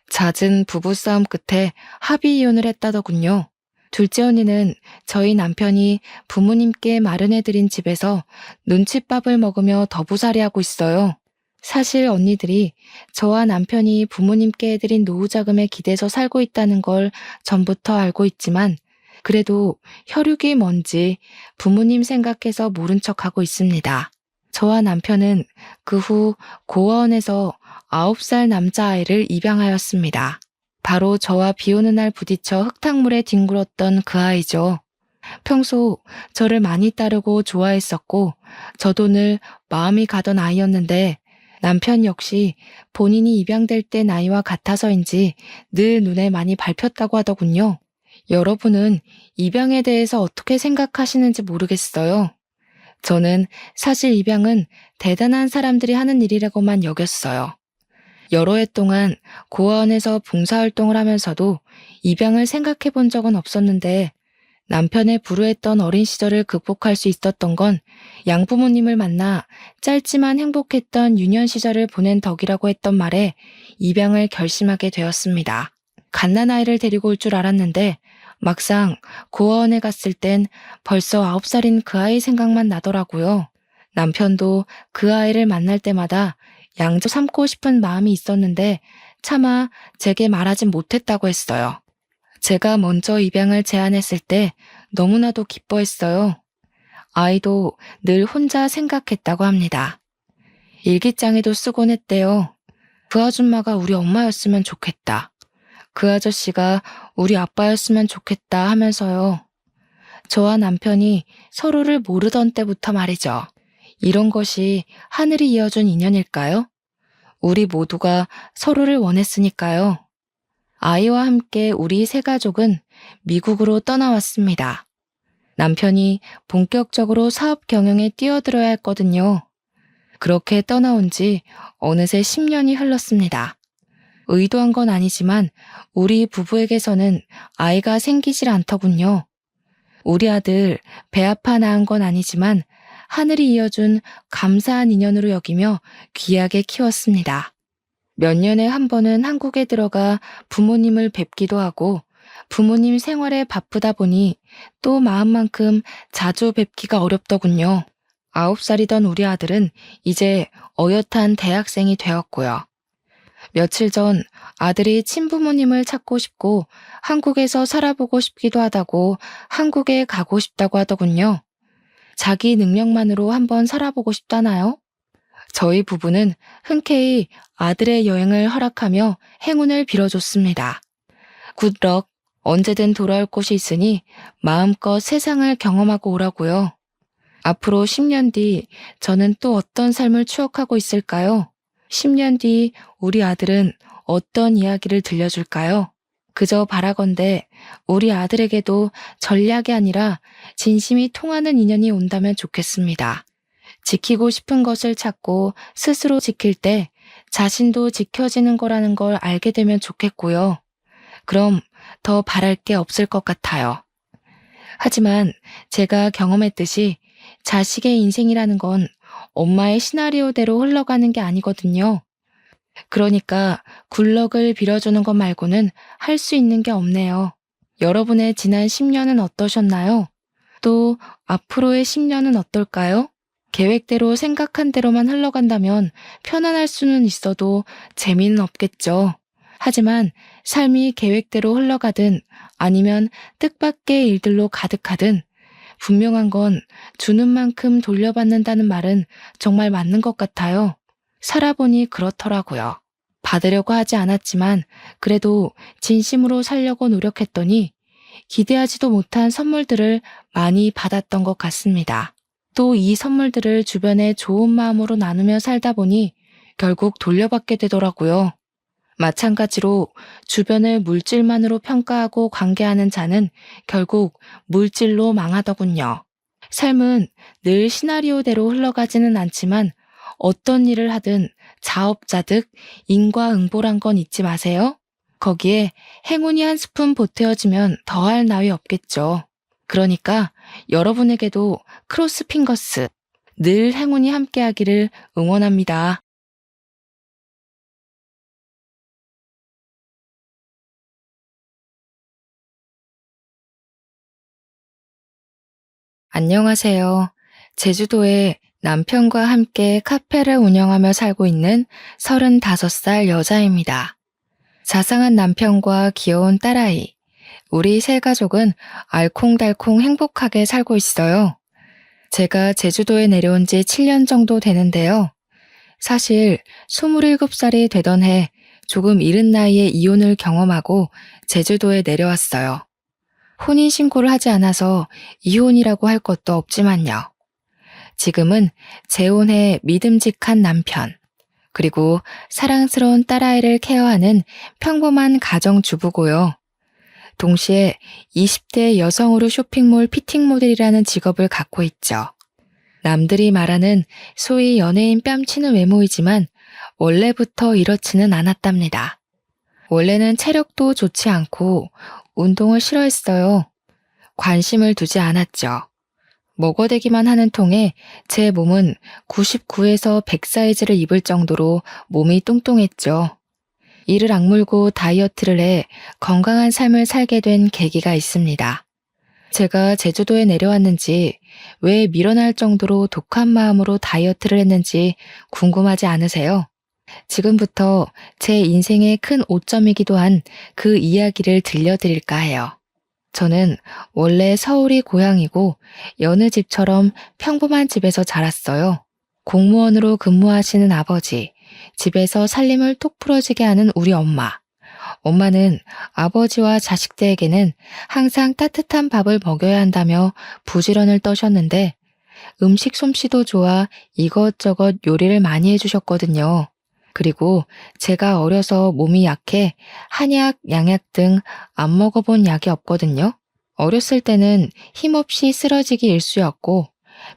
잦은 부부싸움 끝에 합의 이혼을 했다더군요. 둘째 언니는 저희 남편이 부모님께 마련해드린 집에서 눈칫밥을 먹으며 더부살이하고 있어요. 사실 언니들이 저와 남편이 부모님께 해드린 노후자금에 기대서 살고 있다는 걸 전부터 알고 있지만 그래도 혈육이 뭔지 부모님 생각해서 모른 척하고 있습니다. 저와 남편은 그 후 고아원에서 9살 남자아이를 입양하였습니다. 바로 저와 비 오는 날 부딪혀 흙탕물에 뒹굴었던 그 아이죠. 평소 저를 많이 따르고 좋아했었고 저도 늘 마음이 가던 아이였는데 남편 역시 본인이 입양될 때 나이와 같아서인지 늘 눈에 많이 밟혔다고 하더군요. 여러분은 입양에 대해서 어떻게 생각하시는지 모르겠어요. 저는 사실 입양은 대단한 사람들이 하는 일이라고만 여겼어요. 여러 해 동안 고아원에서 봉사활동을 하면서도 입양을 생각해 본 적은 없었는데 남편의 불우했던 어린 시절을 극복할 수 있었던 건 양부모님을 만나 짧지만 행복했던 유년 시절을 보낸 덕이라고 했던 말에 입양을 결심하게 되었습니다. 갓난아이를 데리고 올 줄 알았는데 막상 고아원에 갔을 땐 벌써 9살인 그 아이 생각만 나더라고요. 남편도 그 아이를 만날 때마다 양자 삼고 싶은 마음이 있었는데 차마 제게 말하진 못했다고 했어요. 제가 먼저 입양을 제안했을 때 너무나도 기뻐했어요. 아이도 늘 혼자 생각했다고 합니다. 일기장에도 쓰곤 했대요. 그 아줌마가 우리 엄마였으면 좋겠다. 그 아저씨가 우리 아빠였으면 좋겠다 하면서요. 저와 남편이 서로를 모르던 때부터 말이죠. 이런 것이 하늘이 이어준 인연일까요? 우리 모두가 서로를 원했으니까요. 아이와 함께 우리 세 가족은 미국으로 떠나왔습니다. 남편이 본격적으로 사업 경영에 뛰어들어야 했거든요. 그렇게 떠나온 지 어느새 10년이 흘렀습니다. 의도한 건 아니지만 우리 부부에게서는 아이가 생기질 않더군요. 우리 아들 배 아파 낳은 건 아니지만 하늘이 이어준 감사한 인연으로 여기며 귀하게 키웠습니다. 몇 년에 한 번은 한국에 들어가 부모님을 뵙기도 하고 부모님 생활에 바쁘다 보니 또 마음만큼 자주 뵙기가 어렵더군요. 9살이던 우리 아들은 이제 어엿한 대학생이 되었고요. 며칠 전 아들이 친부모님을 찾고 싶고 한국에서 살아보고 싶기도 하다고 한국에 가고 싶다고 하더군요. 자기 능력만으로 한번 살아보고 싶다나요? 저희 부부는 흔쾌히 아들의 여행을 허락하며 행운을 빌어줬습니다. 굿럭, 언제든 돌아올 곳이 있으니 마음껏 세상을 경험하고 오라고요. 앞으로 10년 뒤 저는 또 어떤 삶을 추억하고 있을까요? 10년 뒤 우리 아들은 어떤 이야기를 들려줄까요? 그저 바라건대 우리 아들에게도 전략이 아니라 진심이 통하는 인연이 온다면 좋겠습니다. 지키고 싶은 것을 찾고 스스로 지킬 때 자신도 지켜지는 거라는 걸 알게 되면 좋겠고요. 그럼 더 바랄 게 없을 것 같아요. 하지만 제가 경험했듯이 자식의 인생이라는 건 엄마의 시나리오대로 흘러가는 게 아니거든요. 그러니까 굴럭을 빌어주는 것 말고는 할 수 있는 게 없네요. 여러분의 지난 10년은 어떠셨나요? 또 앞으로의 10년은 어떨까요? 계획대로 생각한 대로만 흘러간다면 편안할 수는 있어도 재미는 없겠죠. 하지만 삶이 계획대로 흘러가든 아니면 뜻밖의 일들로 가득하든 분명한 건 주는 만큼 돌려받는다는 말은 정말 맞는 것 같아요. 살아보니 그렇더라고요. 받으려고 하지 않았지만 그래도 진심으로 살려고 노력했더니 기대하지도 못한 선물들을 많이 받았던 것 같습니다. 또 이 선물들을 주변에 좋은 마음으로 나누며 살다 보니 결국 돌려받게 되더라고요. 마찬가지로 주변을 물질만으로 평가하고 관계하는 자는 결국 물질로 망하더군요. 삶은 늘 시나리오대로 흘러가지는 않지만 어떤 일을 하든 자업자득 인과응보란 건 잊지 마세요. 거기에 행운이 한 스푼 보태어지면 더할 나위 없겠죠. 그러니까 여러분에게도 크로스핑거스 늘 행운이 함께하기를 응원합니다. 안녕하세요. 제주도에 남편과 함께 카페를 운영하며 살고 있는 35살 여자입니다. 자상한 남편과 귀여운 딸아이, 우리 세 가족은 알콩달콩 행복하게 살고 있어요. 제가 제주도에 내려온 지 7년 정도 되는데요. 사실 27살이 되던 해 조금 이른 나이에 이혼을 경험하고 제주도에 내려왔어요. 혼인신고를 하지 않아서 이혼이라고 할 것도 없지만요. 지금은 재혼해 믿음직한 남편, 그리고 사랑스러운 딸아이를 케어하는 평범한 가정주부고요. 동시에 20대 여성으로 쇼핑몰 피팅 모델이라는 직업을 갖고 있죠. 남들이 말하는 소위 연예인 뺨치는 외모이지만 원래부터 이렇지는 않았답니다. 원래는 체력도 좋지 않고 운동을 싫어했어요. 관심을 두지 않았죠. 먹어대기만 하는 통에 제 몸은 99에서 100 사이즈를 입을 정도로 몸이 뚱뚱했죠. 이를 악물고 다이어트를 해 건강한 삶을 살게 된 계기가 있습니다. 제가 제주도에 내려왔는지 왜 밀어날 정도로 독한 마음으로 다이어트를 했는지 궁금하지 않으세요? 지금부터 제 인생의 큰 오점이기도 한 그 이야기를 들려드릴까 해요. 저는 원래 서울이 고향이고 여느 집처럼 평범한 집에서 자랐어요. 공무원으로 근무하시는 아버지, 집에서 살림을 톡 풀어지게 하는 우리 엄마. 엄마는 아버지와 자식들에게는 항상 따뜻한 밥을 먹여야 한다며 부지런을 떠셨는데 음식 솜씨도 좋아 이것저것 요리를 많이 해주셨거든요. 그리고 제가 어려서 몸이 약해 한약, 양약 등 안 먹어본 약이 없거든요. 어렸을 때는 힘없이 쓰러지기 일쑤였고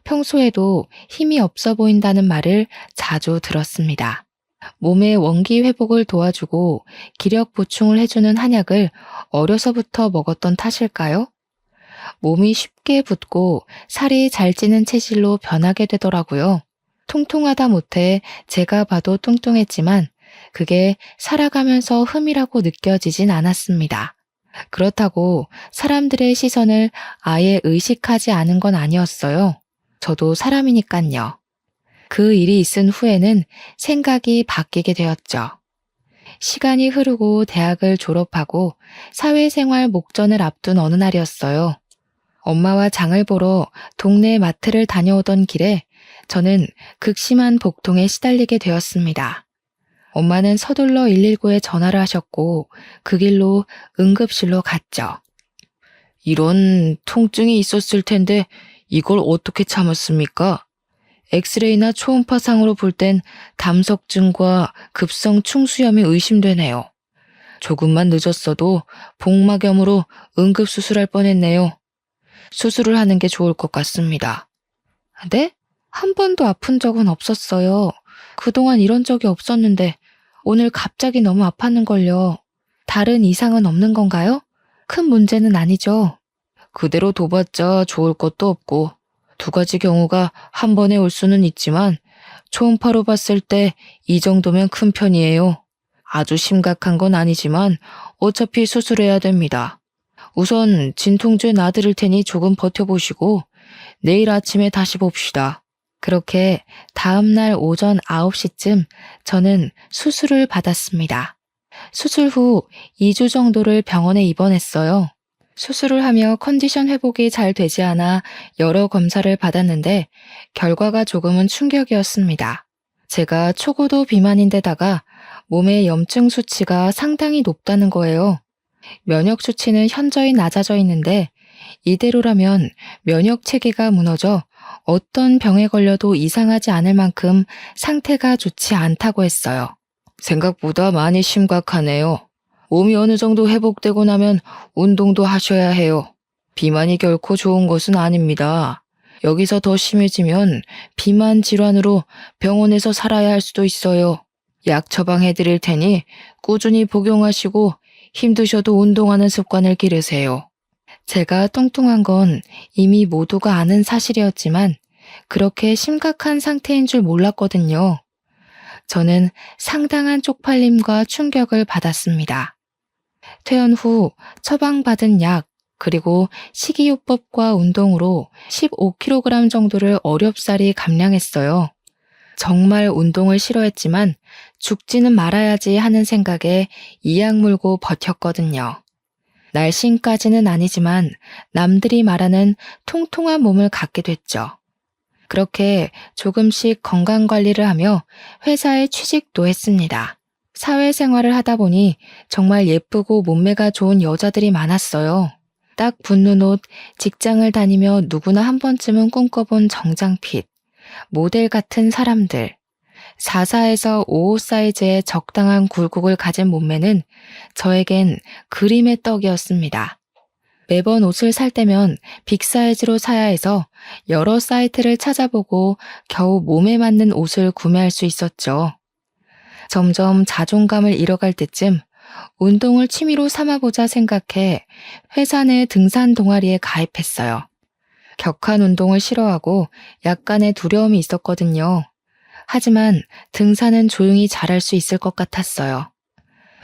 평소에도 힘이 없어 보인다는 말을 자주 들었습니다. 몸의 원기 회복을 도와주고 기력 보충을 해주는 한약을 어려서부터 먹었던 탓일까요? 몸이 쉽게 붓고 살이 잘 찌는 체질로 변하게 되더라고요. 통통하다 못해 제가 봐도 뚱뚱했지만 그게 살아가면서 흠이라고 느껴지진 않았습니다. 그렇다고 사람들의 시선을 아예 의식하지 않은 건 아니었어요. 저도 사람이니깐요. 그 일이 있은 후에는 생각이 바뀌게 되었죠. 시간이 흐르고 대학을 졸업하고 사회생활 목전을 앞둔 어느 날이었어요. 엄마와 장을 보러 동네 마트를 다녀오던 길에 저는 극심한 복통에 시달리게 되었습니다. 엄마는 서둘러 119에 전화를 하셨고 그 길로 응급실로 갔죠. 이런 통증이 있었을 텐데 이걸 어떻게 참았습니까? 엑스레이나 초음파상으로 볼 땐 담석증과 급성 충수염이 의심되네요. 조금만 늦었어도 복막염으로 응급수술할 뻔했네요. 수술을 하는 게 좋을 것 같습니다. 네? 한 번도 아픈 적은 없었어요. 그동안 이런 적이 없었는데 오늘 갑자기 너무 아팠는걸요. 다른 이상은 없는 건가요? 큰 문제는 아니죠. 그대로 둬봤자 좋을 것도 없고 2가지 경우가 한 번에 올 수는 있지만 초음파로 봤을 때 이 정도면 큰 편이에요. 아주 심각한 건 아니지만 어차피 수술해야 됩니다. 우선 진통제 놔드릴 테니 조금 버텨보시고 내일 아침에 다시 봅시다. 그렇게 다음날 오전 9시쯤 저는 수술을 받았습니다. 수술 후 2주 정도를 병원에 입원했어요. 수술을 하며 컨디션 회복이 잘 되지 않아 여러 검사를 받았는데 결과가 조금은 충격이었습니다. 제가 초고도 비만인데다가 몸의 염증 수치가 상당히 높다는 거예요. 면역 수치는 현저히 낮아져 있는데 이대로라면 면역 체계가 무너져 어떤 병에 걸려도 이상하지 않을 만큼 상태가 좋지 않다고 했어요. 생각보다 많이 심각하네요. 몸이 어느 정도 회복되고 나면 운동도 하셔야 해요. 비만이 결코 좋은 것은 아닙니다. 여기서 더 심해지면 비만 질환으로 병원에서 살아야 할 수도 있어요. 약 처방해 드릴 테니 꾸준히 복용하시고 힘드셔도 운동하는 습관을 기르세요. 제가 뚱뚱한 건 이미 모두가 아는 사실이었지만 그렇게 심각한 상태인 줄 몰랐거든요. 저는 상당한 쪽팔림과 충격을 받았습니다. 퇴원 후 처방받은 약, 그리고 식이요법과 운동으로 15kg 정도를 어렵사리 감량했어요. 정말 운동을 싫어했지만 죽지는 말아야지 하는 생각에 이악 물고 버텼거든요. 날씬까지는 아니지만 남들이 말하는 통통한 몸을 갖게 됐죠. 그렇게 조금씩 건강관리를 하며 회사에 취직도 했습니다. 사회생활을 하다 보니 정말 예쁘고 몸매가 좋은 여자들이 많았어요. 딱 붙는 옷, 직장을 다니며 누구나 한 번쯤은 꿈꿔본 정장핏, 모델 같은 사람들, 44에서 55 사이즈의 적당한 굴곡을 가진 몸매는 저에겐 그림의 떡이었습니다. 매번 옷을 살 때면 빅사이즈로 사야 해서 여러 사이트를 찾아보고 겨우 몸에 맞는 옷을 구매할 수 있었죠. 점점 자존감을 잃어갈 때쯤 운동을 취미로 삼아보자 생각해 회사 내 등산 동아리에 가입했어요. 격한 운동을 싫어하고 약간의 두려움이 있었거든요. 하지만 등산은 조용히 잘할 수 있을 것 같았어요.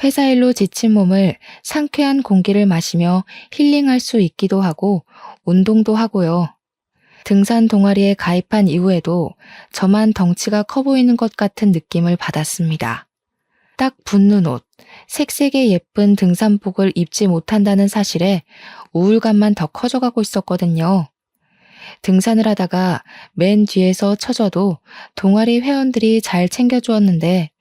회사 일로 지친 몸을 상쾌한 공기를 마시며 힐링할 수 있기도 하고 운동도 하고요. 등산 동아리에 가입한 이후에도 저만 덩치가 커 보이는 것 같은 느낌을 받았습니다. 딱 붙는 옷, 색색의 예쁜 등산복을 입지 못한다는 사실에 우울감만 더 커져가고 있었거든요. 등산을 하다가 맨 뒤에서 처져도 동아리 회원들이 잘 챙겨주었는데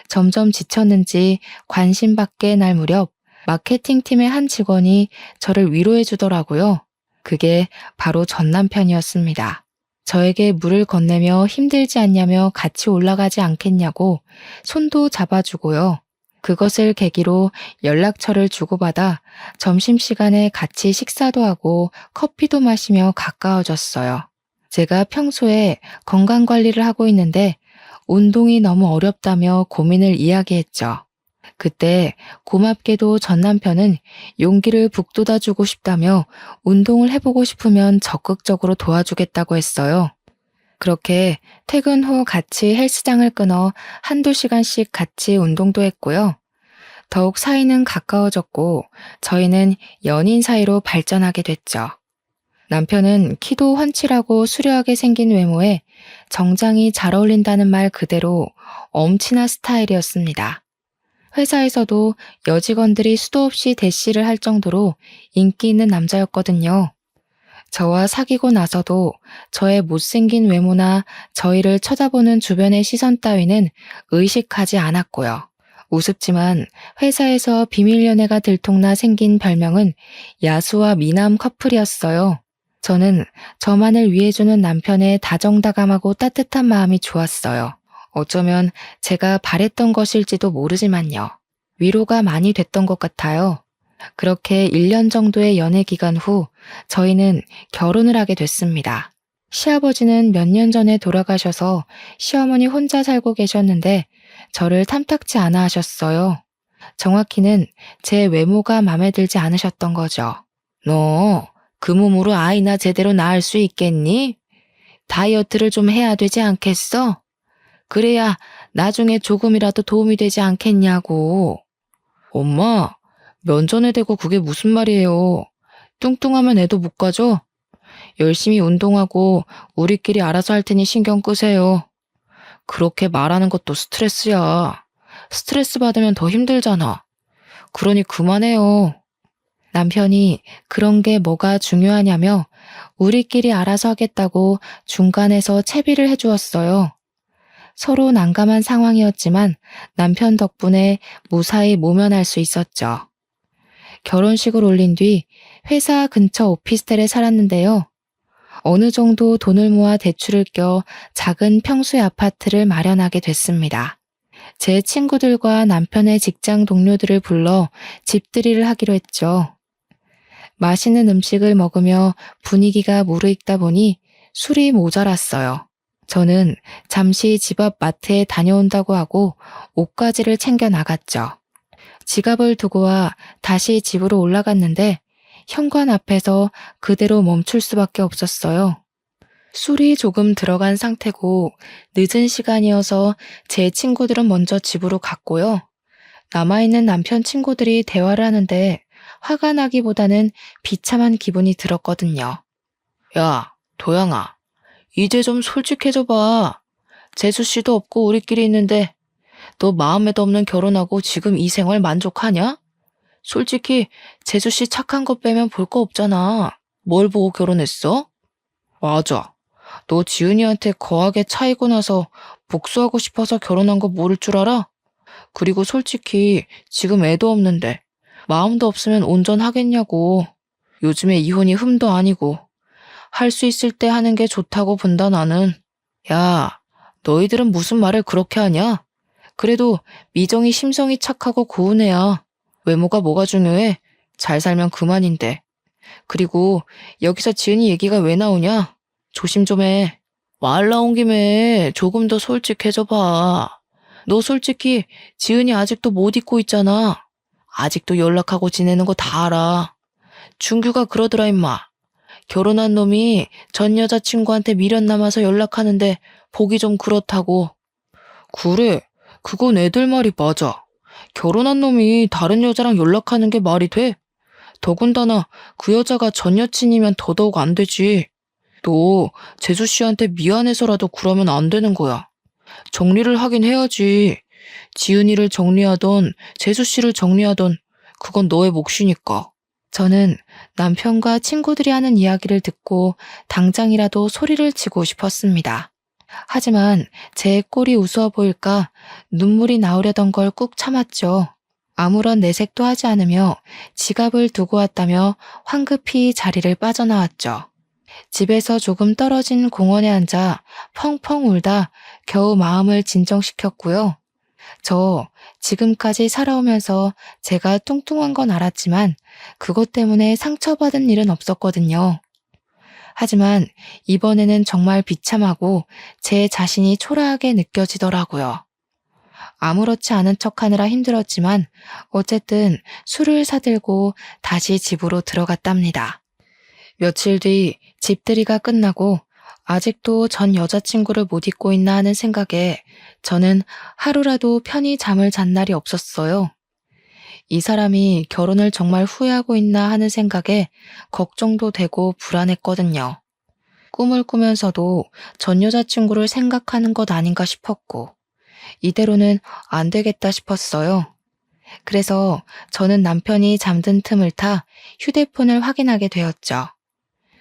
점점 지쳤는지 관심받게 날 무렵 마케팅팀의 한 직원이 저를 위로해 주더라고요. 그게 바로 전 남편이었습니다. 저에게 물을 건네며 힘들지 않냐며 같이 올라가지 않겠냐고 손도 잡아주고요. 그것을 계기로 연락처를 주고받아 점심시간에 같이 식사도 하고 커피도 마시며 가까워졌어요. 제가 평소에 건강관리를 하고 있는데 운동이 너무 어렵다며 고민을 이야기했죠. 그때 고맙게도 전 남편은 용기를 북돋아주고 싶다며 운동을 해보고 싶으면 적극적으로 도와주겠다고 했어요. 그렇게 퇴근 후 같이 헬스장을 끊어 한두 시간씩 같이 운동도 했고요. 더욱 사이는 가까워졌고 저희는 연인 사이로 발전하게 됐죠. 남편은 키도 훤칠하고 수려하게 생긴 외모에 정장이 잘 어울린다는 말 그대로 엄친아 스타일이었습니다. 회사에서도 여직원들이 수도 없이 대시를 할 정도로 인기 있는 남자였거든요. 저와 사귀고 나서도 저의 못생긴 외모나 저희를 쳐다보는 주변의 시선 따위는 의식하지 않았고요. 우습지만 회사에서 비밀 연애가 들통나 생긴 별명은 야수와 미남 커플이었어요. 저는 저만을 위해주는 남편의 다정다감하고 따뜻한 마음이 좋았어요. 어쩌면 제가 바랬던 것일지도 모르지만요. 위로가 많이 됐던 것 같아요. 그렇게 1년 정도의 연애 기간 후 저희는 결혼을 하게 됐습니다. 시아버지는 몇 년 전에 돌아가셔서 시어머니 혼자 살고 계셨는데 저를 탐탁지 않아 하셨어요. 정확히는 제 외모가 마음에 들지 않으셨던 거죠. 너 그 몸으로 아이나 제대로 낳을 수 있겠니? 다이어트를 좀 해야 되지 않겠어? 그래야 나중에 조금이라도 도움이 되지 않겠냐고. 엄마, 면전에 대고 그게 무슨 말이에요. 뚱뚱하면 애도 못 가져? 열심히 운동하고 우리끼리 알아서 할 테니 신경 끄세요. 그렇게 말하는 것도 스트레스야. 스트레스 받으면 더 힘들잖아. 그러니 그만해요. 남편이 그런 게 뭐가 중요하냐며 우리끼리 알아서 하겠다고 중간에서 채비를 해주었어요. 서로 난감한 상황이었지만 남편 덕분에 무사히 모면할 수 있었죠. 결혼식을 올린 뒤 회사 근처 오피스텔에 살았는데요. 어느 정도 돈을 모아 대출을 껴 작은 평수의 아파트를 마련하게 됐습니다. 제 친구들과 남편의 직장 동료들을 불러 집들이를 하기로 했죠. 맛있는 음식을 먹으며 분위기가 무르익다 보니 술이 모자랐어요. 저는 잠시 집 앞 마트에 다녀온다고 하고 옷가지를 챙겨 나갔죠. 지갑을 두고 와 다시 집으로 올라갔는데 현관 앞에서 그대로 멈출 수밖에 없었어요. 술이 조금 들어간 상태고 늦은 시간이어서 제 친구들은 먼저 집으로 갔고요. 남아있는 남편 친구들이 대화를 하는데 화가 나기보다는 비참한 기분이 들었거든요. 야, 도영아, 이제 좀 솔직해져 봐. 재수 씨도 없고 우리끼리 있는데 너 마음에도 없는 결혼하고 지금 이 생활 만족하냐? 솔직히 재수 씨 착한 거 빼면 볼 거 없잖아. 뭘 보고 결혼했어? 맞아. 너 지은이한테 거하게 차이고 나서 복수하고 싶어서 결혼한 거 모를 줄 알아? 그리고 솔직히 지금 애도 없는데 마음도 없으면 온전하겠냐고. 요즘에 이혼이 흠도 아니고 할 수 있을 때 하는 게 좋다고 본다 나는. 야, 너희들은 무슨 말을 그렇게 하냐? 그래도 미정이 심성이 착하고 고운 애야. 외모가 뭐가 중요해? 잘 살면 그만인데. 그리고 여기서 지은이 얘기가 왜 나오냐? 조심 좀 해. 말 나온 김에 조금 더 솔직해져 봐. 너 솔직히 지은이 아직도 못 잊고 있잖아. 아직도 연락하고 지내는 거 다 알아. 준규가 그러더라 임마. 결혼한 놈이 전 여자친구한테 미련 남아서 연락하는데 보기 좀 그렇다고. 그래, 그건 애들 말이 맞아. 결혼한 놈이 다른 여자랑 연락하는 게 말이 돼? 더군다나 그 여자가 전 여친이면 더더욱 안 되지. 너 재수 씨한테 미안해서라도 그러면 안 되는 거야. 정리를 하긴 해야지. 지은이를 정리하던 재수 씨를 정리하던 그건 너의 몫이니까. 저는 남편과 친구들이 하는 이야기를 듣고 당장이라도 소리를 치고 싶었습니다. 하지만 제 꼴이 우스워 보일까 눈물이 나오려던 걸 꾹 참았죠. 아무런 내색도 하지 않으며 지갑을 두고 왔다며 황급히 자리를 빠져나왔죠. 집에서 조금 떨어진 공원에 앉아 펑펑 울다 겨우 마음을 진정시켰고요. 저 지금까지 살아오면서 제가 뚱뚱한 건 알았지만 그것 때문에 상처받은 일은 없었거든요. 하지만 이번에는 정말 비참하고 제 자신이 초라하게 느껴지더라고요. 아무렇지 않은 척하느라 힘들었지만 어쨌든 술을 사들고 다시 집으로 들어갔답니다. 며칠 뒤 집들이가 끝나고 아직도 전 여자친구를 못 잊고 있나 하는 생각에 저는 하루라도 편히 잠을 잔 날이 없었어요. 이 사람이 결혼을 정말 후회하고 있나 하는 생각에 걱정도 되고 불안했거든요. 꿈을 꾸면서도 전 여자친구를 생각하는 것 아닌가 싶었고 이대로는 안 되겠다 싶었어요. 그래서 저는 남편이 잠든 틈을 타 휴대폰을 확인하게 되었죠.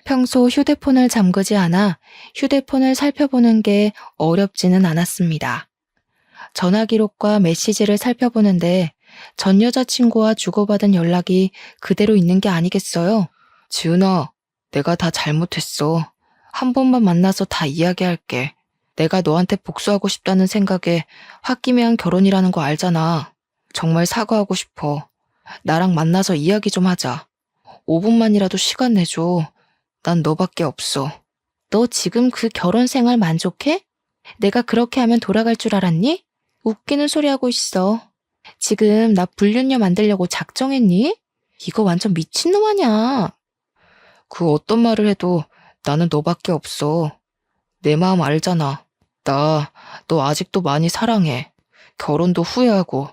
평소 휴대폰을 잠그지 않아 휴대폰을 살펴보는 게 어렵지는 않았습니다. 전화 기록과 메시지를 살펴보는데 전 여자친구와 주고받은 연락이 그대로 있는 게 아니겠어요? 지은아, 내가 다 잘못했어. 한 번만 만나서 다 이야기할게. 내가 너한테 복수하고 싶다는 생각에 홧김에한 결혼이라는 거 알잖아. 정말 사과하고 싶어. 나랑 만나서 이야기 좀 하자. 5분만이라도 시간 내줘. 난 너밖에 없어. 너 지금 그 결혼 생활 만족해? 내가 그렇게 하면 돌아갈 줄 알았니? 웃기는 소리 하고 있어. 지금 나 불륜녀 만들려고 작정했니? 이거 완전 미친놈 아냐? 그 어떤 말을 해도 나는 너밖에 없어. 내 마음 알잖아. 나 너 아직도 많이 사랑해. 결혼도 후회하고.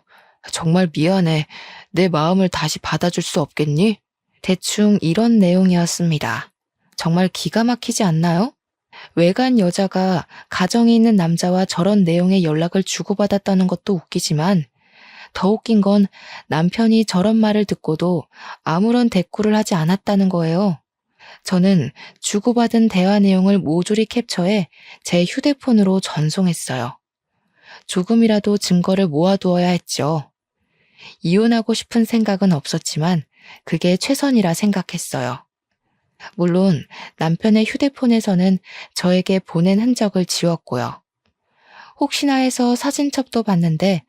정말 미안해. 내 마음을 다시 받아줄 수 없겠니? 대충 이런 내용이었습니다. 정말 기가 막히지 않나요? 외간 여자가 가정이 있는 남자와 저런 내용의 연락을 주고받았다는 것도 웃기지만 더 웃긴 건 남편이 저런 말을 듣고도 아무런 대꾸를 하지 않았다는 거예요. 저는 주고받은 대화 내용을 모조리 캡처해 제 휴대폰으로 전송했어요. 조금이라도 증거를 모아두어야 했죠. 이혼하고 싶은 생각은 없었지만 그게 최선이라 생각했어요. 물론 남편의 휴대폰에서는 저에게 보낸 흔적을 지웠고요. 혹시나 해서 사진첩도 봤는데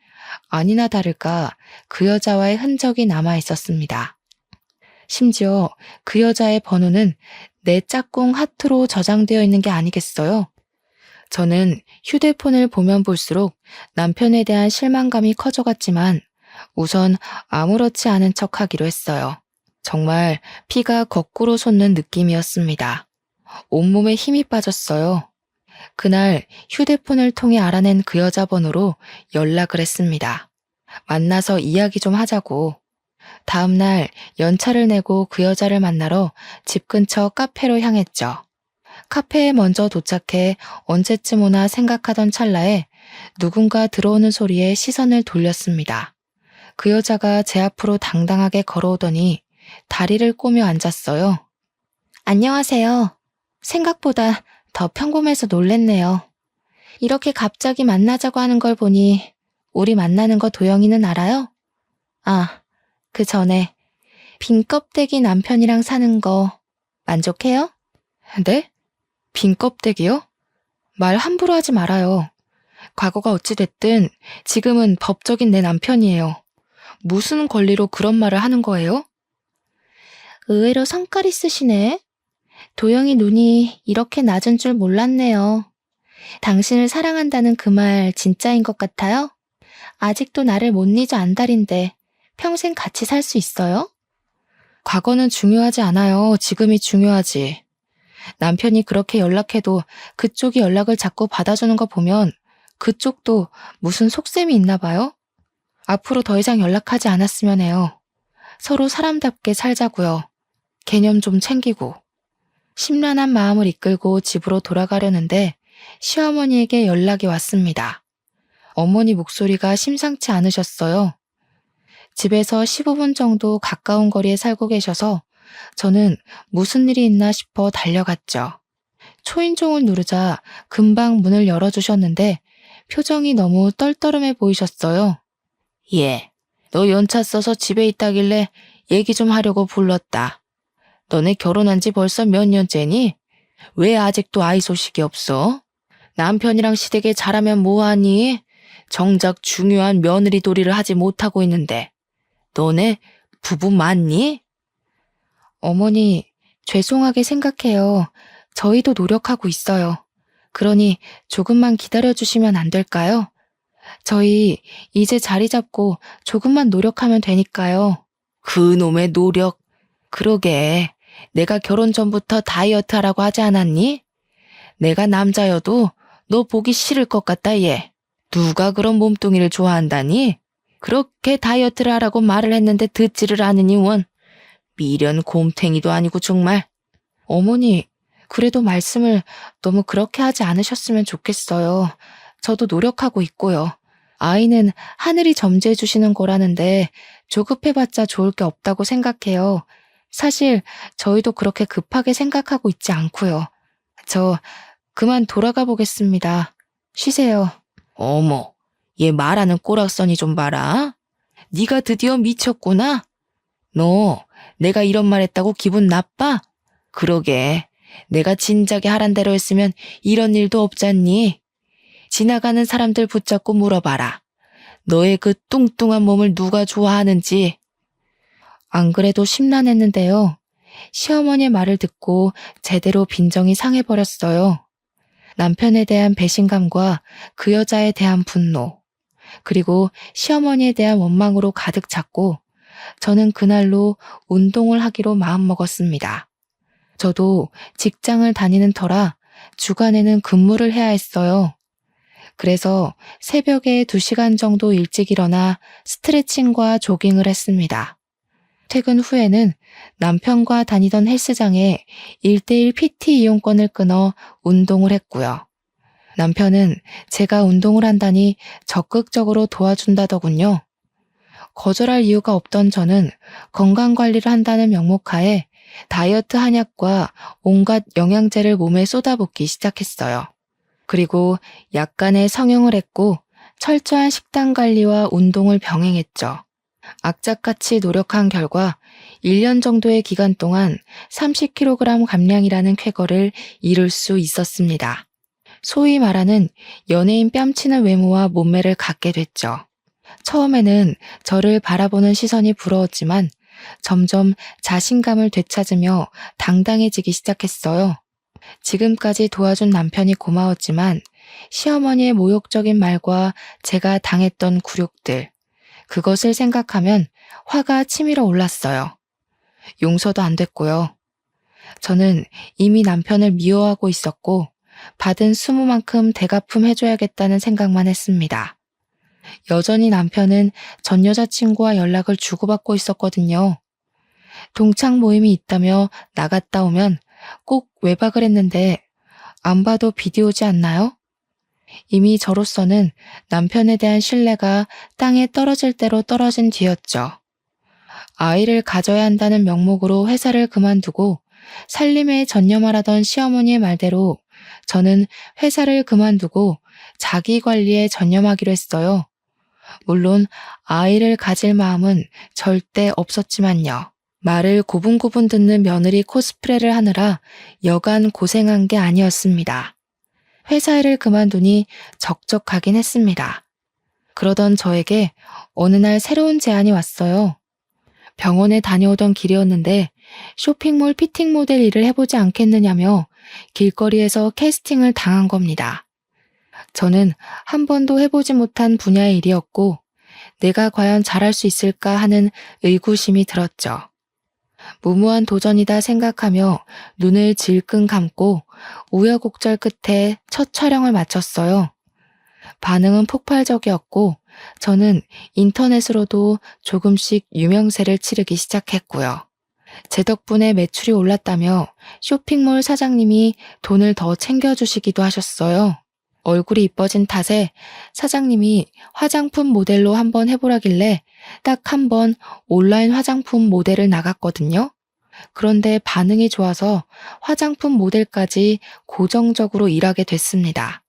아니나 다를까 그 여자와의 흔적이 남아 있었습니다. 심지어 그 여자의 번호는 내 짝꿍 하트로 저장되어 있는 게 아니겠어요? 저는 휴대폰을 보면 볼수록 남편에 대한 실망감이 커져갔지만 우선 아무렇지 않은 척하기로 했어요. 정말 피가 거꾸로 솟는 느낌이었습니다. 온몸에 힘이 빠졌어요. 그날 휴대폰을 통해 알아낸 그 여자 번호로 연락을 했습니다. 만나서 이야기 좀 하자고. 다음날 연차를 내고 그 여자를 만나러 집 근처 카페로 향했죠. 카페에 먼저 도착해 언제쯤 오나 생각하던 찰나에 누군가 들어오는 소리에 시선을 돌렸습니다. 그 여자가 제 앞으로 당당하게 걸어오더니 다리를 꼬며 앉았어요. 안녕하세요. 생각보다 더 평범해서 놀랬네요. 이렇게 갑자기 만나자고 하는 걸 보니 우리 만나는 거 도영이는 알아요? 아, 그 전에 빈 껍데기 남편이랑 사는 거 만족해요? 네? 빈 껍데기요? 말 함부로 하지 말아요. 과거가 어찌됐든 지금은 법적인 내 남편이에요. 무슨 권리로 그런 말을 하는 거예요? 의외로 성깔 있으시네. 도영이 눈이 이렇게 낮은 줄 몰랐네요. 당신을 사랑한다는 그 말 진짜인 것 같아요? 아직도 나를 못 잊어 안달인데 평생 같이 살 수 있어요? 과거는 중요하지 않아요. 지금이 중요하지. 남편이 그렇게 연락해도 그쪽이 연락을 자꾸 받아주는 거 보면 그쪽도 무슨 속셈이 있나 봐요? 앞으로 더 이상 연락하지 않았으면 해요. 서로 사람답게 살자고요. 개념 좀 챙기고. 심란한 마음을 이끌고 집으로 돌아가려는데 시어머니에게 연락이 왔습니다. 어머니 목소리가 심상치 않으셨어요. 집에서 15분 정도 가까운 거리에 살고 계셔서 저는 무슨 일이 있나 싶어 달려갔죠. 초인종을 누르자 금방 문을 열어주셨는데 표정이 너무 떨떠름해 보이셨어요. 예, 너 연차 써서 집에 있다길래 얘기 좀 하려고 불렀다. 너네 결혼한 지 벌써 몇 년째니? 왜 아직도 아이 소식이 없어? 남편이랑 시댁에 잘하면 뭐하니? 정작 중요한 며느리 도리를 하지 못하고 있는데. 너네 부부 맞니? 어머니, 죄송하게 생각해요. 저희도 노력하고 있어요. 그러니 조금만 기다려주시면 안 될까요? 저희 이제 자리 잡고 조금만 노력하면 되니까요. 그놈의 노력. 그러게. 내가 결혼 전부터 다이어트 하라고 하지 않았니? 내가 남자여도 너 보기 싫을 것 같다, 얘. 누가 그런 몸뚱이를 좋아한다니? 그렇게 다이어트를 하라고 말을 했는데 듣지를 않으니 원. 미련 곰탱이도 아니고 정말. 어머니, 그래도 말씀을 너무 그렇게 하지 않으셨으면 좋겠어요. 저도 노력하고 있고요. 아이는 하늘이 점지해 주시는 거라는데 조급해봤자 좋을 게 없다고 생각해요. 사실 저희도 그렇게 급하게 생각하고 있지 않고요. 저 그만 돌아가 보겠습니다. 쉬세요. 어머, 얘 말하는 꼬락서니 좀 봐라. 네가 드디어 미쳤구나. 너 내가 이런 말 했다고 기분 나빠? 그러게, 내가 진작에 하란 대로 했으면 이런 일도 없잖니. 지나가는 사람들 붙잡고 물어봐라. 너의 그 뚱뚱한 몸을 누가 좋아하는지. 안 그래도 심란했는데요. 시어머니의 말을 듣고 제대로 빈정이 상해버렸어요. 남편에 대한 배신감과 그 여자에 대한 분노, 그리고 시어머니에 대한 원망으로 가득 찼고 저는 그날로 운동을 하기로 마음먹었습니다. 저도 직장을 다니는 터라 주간에는 근무를 해야 했어요. 그래서 새벽에 2시간 정도 일찍 일어나 스트레칭과 조깅을 했습니다. 퇴근 후에는 남편과 다니던 헬스장에 1:1 PT 이용권을 끊어 운동을 했고요. 남편은 제가 운동을 한다니 적극적으로 도와준다더군요. 거절할 이유가 없던 저는 건강관리를 한다는 명목하에 다이어트 한약과 온갖 영양제를 몸에 쏟아붓기 시작했어요. 그리고 약간의 성형을 했고 철저한 식단 관리와 운동을 병행했죠. 악착같이 노력한 결과 1년 정도의 기간 동안 30kg 감량이라는 쾌거를 이룰 수 있었습니다. 소위 말하는 연예인 뺨치는 외모와 몸매를 갖게 됐죠. 처음에는 저를 바라보는 시선이 부러웠지만 점점 자신감을 되찾으며 당당해지기 시작했어요. 지금까지 도와준 남편이 고마웠지만 시어머니의 모욕적인 말과 제가 당했던 굴욕들, 그것을 생각하면 화가 치밀어 올랐어요. 용서도 안 됐고요. 저는 이미 남편을 미워하고 있었고 받은 수모만큼 대갚음 해줘야겠다는 생각만 했습니다. 여전히 남편은 전 여자친구와 연락을 주고받고 있었거든요. 동창 모임이 있다며 나갔다 오면 꼭 외박을 했는데 안 봐도 비디오지 않나요? 이미 저로서는 남편에 대한 신뢰가 땅에 떨어질 대로 떨어진 뒤였죠. 아이를 가져야 한다는 명목으로 회사를 그만두고 살림에 전념하라던 시어머니의 말대로 저는 회사를 그만두고 자기 관리에 전념하기로 했어요. 물론 아이를 가질 마음은 절대 없었지만요. 말을 고분고분 듣는 며느리 코스프레를 하느라 여간 고생한 게 아니었습니다. 회사 일을 그만두니 적적하긴 했습니다. 그러던 저에게 어느 날 새로운 제안이 왔어요. 병원에 다녀오던 길이었는데 쇼핑몰 피팅 모델 일을 해보지 않겠느냐며 길거리에서 캐스팅을 당한 겁니다. 저는 한 번도 해보지 못한 분야의 일이었고 내가 과연 잘할 수 있을까 하는 의구심이 들었죠. 무모한 도전이다 생각하며 눈을 질끈 감고 우여곡절 끝에 첫 촬영을 마쳤어요. 반응은 폭발적이었고 저는 인터넷으로도 조금씩 유명세를 치르기 시작했고요. 제 덕분에 매출이 올랐다며 쇼핑몰 사장님이 돈을 더 챙겨주시기도 하셨어요. 얼굴이 이뻐진 탓에 사장님이 화장품 모델로 한번 해보라길래 딱 한 번 온라인 화장품 모델을 나갔거든요. 그런데 반응이 좋아서 화장품 모델까지 고정적으로 일하게 됐습니다.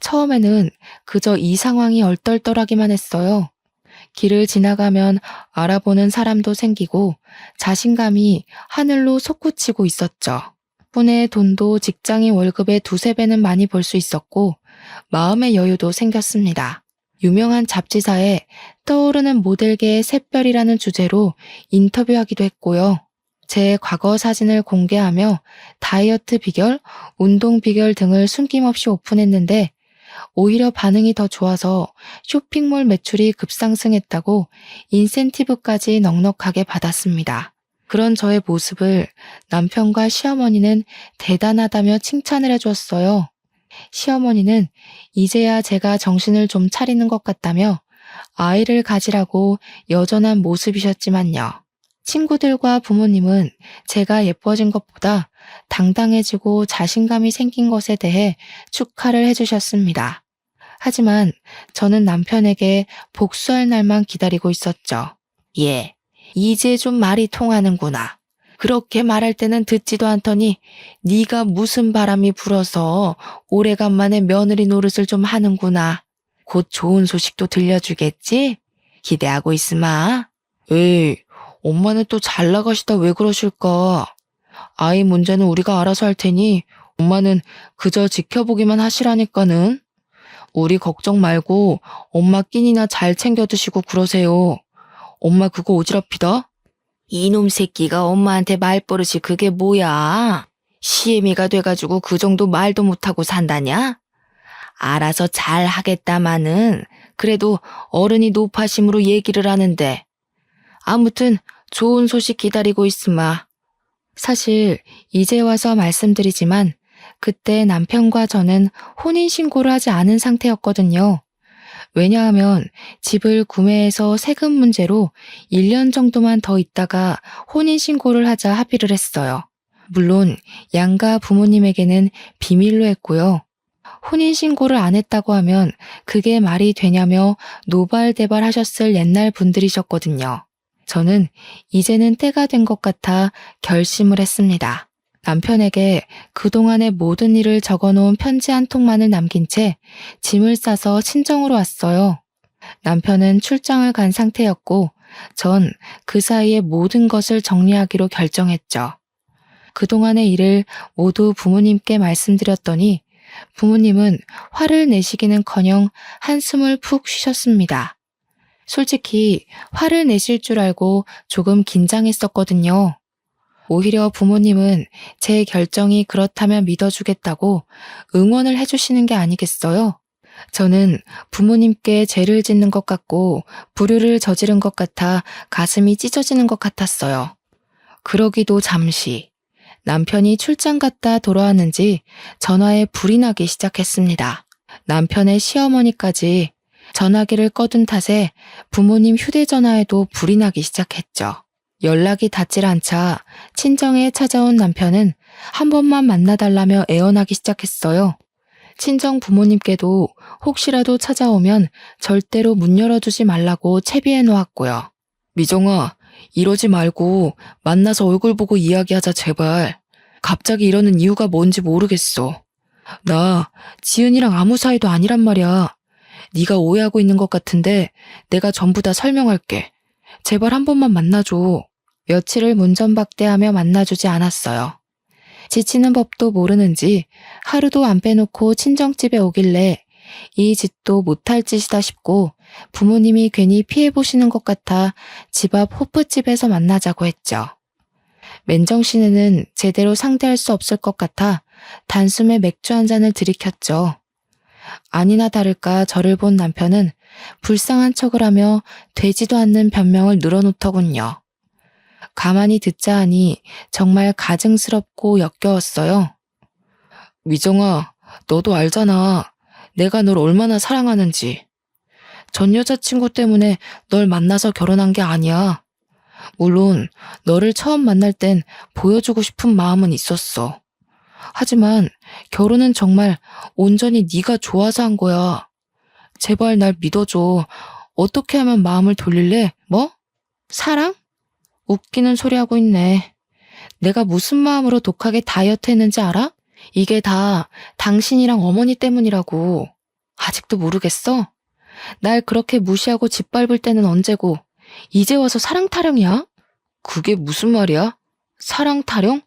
처음에는 그저 이 상황이 얼떨떨하기만 했어요. 길을 지나가면 알아보는 사람도 생기고 자신감이 하늘로 솟구치고 있었죠. 덕분에 돈도 직장인 월급의 두세 배는 많이 벌 수 있었고 마음의 여유도 생겼습니다. 유명한 잡지사에 떠오르는 모델계의 샛별이라는 주제로 인터뷰하기도 했고요. 제 과거 사진을 공개하며 다이어트 비결, 운동 비결 등을 숨김없이 오픈했는데 오히려 반응이 더 좋아서 쇼핑몰 매출이 급상승했다고 인센티브까지 넉넉하게 받았습니다. 그런 저의 모습을 남편과 시어머니는 대단하다며 칭찬을 해주었어요. 시어머니는 이제야 제가 정신을 좀 차리는 것 같다며 아이를 가지라고 여전한 모습이셨지만요. 친구들과 부모님은 제가 예뻐진 것보다 당당해지고 자신감이 생긴 것에 대해 축하를 해주셨습니다. 하지만 저는 남편에게 복수할 날만 기다리고 있었죠. 예, 이제 좀 말이 통하는구나. 그렇게 말할 때는 듣지도 않더니 네가 무슨 바람이 불어서 오래간만에 며느리 노릇을 좀 하는구나. 곧 좋은 소식도 들려주겠지? 기대하고 있으마. 에이, 엄마는 또 잘 나가시다 왜 그러실까? 아이 문제는 우리가 알아서 할 테니 엄마는 그저 지켜보기만 하시라니까는. 우리 걱정 말고 엄마 끼니나 잘 챙겨 드시고 그러세요. 엄마 그거 오지랖이다. 이놈 새끼가 엄마한테 말버릇이 그게 뭐야? 시애미가 돼가지고 그 정도 말도 못하고 산다냐? 알아서 잘 하겠다마는 그래도 어른이 노파심으로 얘기를 하는데. 아무튼 좋은 소식 기다리고 있으마. 사실 이제 와서 말씀드리지만 그때 남편과 저는 혼인신고를 하지 않은 상태였거든요. 왜냐하면 집을 구매해서 세금 문제로 1년 정도만 더 있다가 혼인신고를 하자 합의를 했어요. 물론 양가 부모님에게는 비밀로 했고요. 혼인신고를 안 했다고 하면 그게 말이 되냐며 노발대발 하셨을 옛날 분들이셨거든요. 저는 이제는 때가 된 것 같아 결심을 했습니다. 남편에게 그동안의 모든 일을 적어놓은 편지 한 통만을 남긴 채 짐을 싸서 친정으로 왔어요. 남편은 출장을 간 상태였고 전 그 사이에 모든 것을 정리하기로 결정했죠. 그동안의 일을 모두 부모님께 말씀드렸더니 부모님은 화를 내시기는커녕 한숨을 푹 쉬셨습니다. 솔직히 화를 내실 줄 알고 조금 긴장했었거든요. 오히려 부모님은 제 결정이 그렇다면 믿어주겠다고 응원을 해주시는 게 아니겠어요? 저는 부모님께 죄를 짓는 것 같고 불효를 저지른 것 같아 가슴이 찢어지는 것 같았어요. 그러기도 잠시 남편이 출장 갔다 돌아왔는지 전화에 불이 나기 시작했습니다. 남편의 시어머니까지 전화기를 꺼둔 탓에 부모님 휴대전화에도 불이 나기 시작했죠. 연락이 닿질 않자 친정에 찾아온 남편은 한 번만 만나달라며 애원하기 시작했어요. 친정 부모님께도 혹시라도 찾아오면 절대로 문 열어주지 말라고 채비해 놓았고요. 미정아, 이러지 말고 만나서 얼굴 보고 이야기하자 제발. 갑자기 이러는 이유가 뭔지 모르겠어. 나 지은이랑 아무 사이도 아니란 말이야. 네가 오해하고 있는 것 같은데 내가 전부 다 설명할게. 제발 한 번만 만나줘. 며칠을 문전박대하며 만나주지 않았어요. 지치는 법도 모르는지 하루도 안 빼놓고 친정집에 오길래 이 짓도 못할 짓이다 싶고 부모님이 괜히 피해보시는 것 같아 집 앞 호프집에서 만나자고 했죠. 맨정신에는 제대로 상대할 수 없을 것 같아 단숨에 맥주 한 잔을 들이켰죠. 아니나 다를까 저를 본 남편은 불쌍한 척을 하며 되지도 않는 변명을 늘어놓더군요. 가만히 듣자 하니 정말 가증스럽고 역겨웠어요. 미정아, 너도 알잖아. 내가 널 얼마나 사랑하는지. 전 여자친구 때문에 널 만나서 결혼한 게 아니야. 물론 너를 처음 만날 땐 보여주고 싶은 마음은 있었어. 하지만 결혼은 정말 온전히 네가 좋아서 한 거야. 제발 날 믿어줘. 어떻게 하면 마음을 돌릴래? 뭐? 사랑? 웃기는 소리 하고 있네. 내가 무슨 마음으로 독하게 다이어트 했는지 알아? 이게 다 당신이랑 어머니 때문이라고. 아직도 모르겠어? 날 그렇게 무시하고 짓밟을 때는 언제고 이제 와서 사랑 타령이야? 그게 무슨 말이야? 사랑 타령?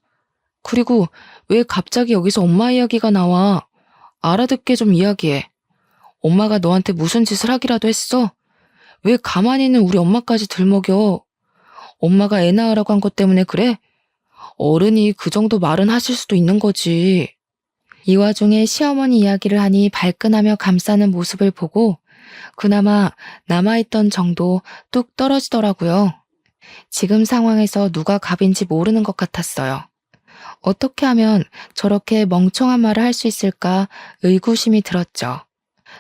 그리고 왜 갑자기 여기서 엄마 이야기가 나와? 알아듣게 좀 이야기해. 엄마가 너한테 무슨 짓을 하기라도 했어? 왜 가만히 있는 우리 엄마까지 들먹여? 엄마가 애 낳으라고 한 것 때문에 그래? 어른이 그 정도 말은 하실 수도 있는 거지. 이 와중에 시어머니 이야기를 하니 발끈하며 감싸는 모습을 보고 그나마 남아있던 정도 뚝 떨어지더라고요. 지금 상황에서 누가 갑인지 모르는 것 같았어요. 어떻게 하면 저렇게 멍청한 말을 할 수 있을까 의구심이 들었죠.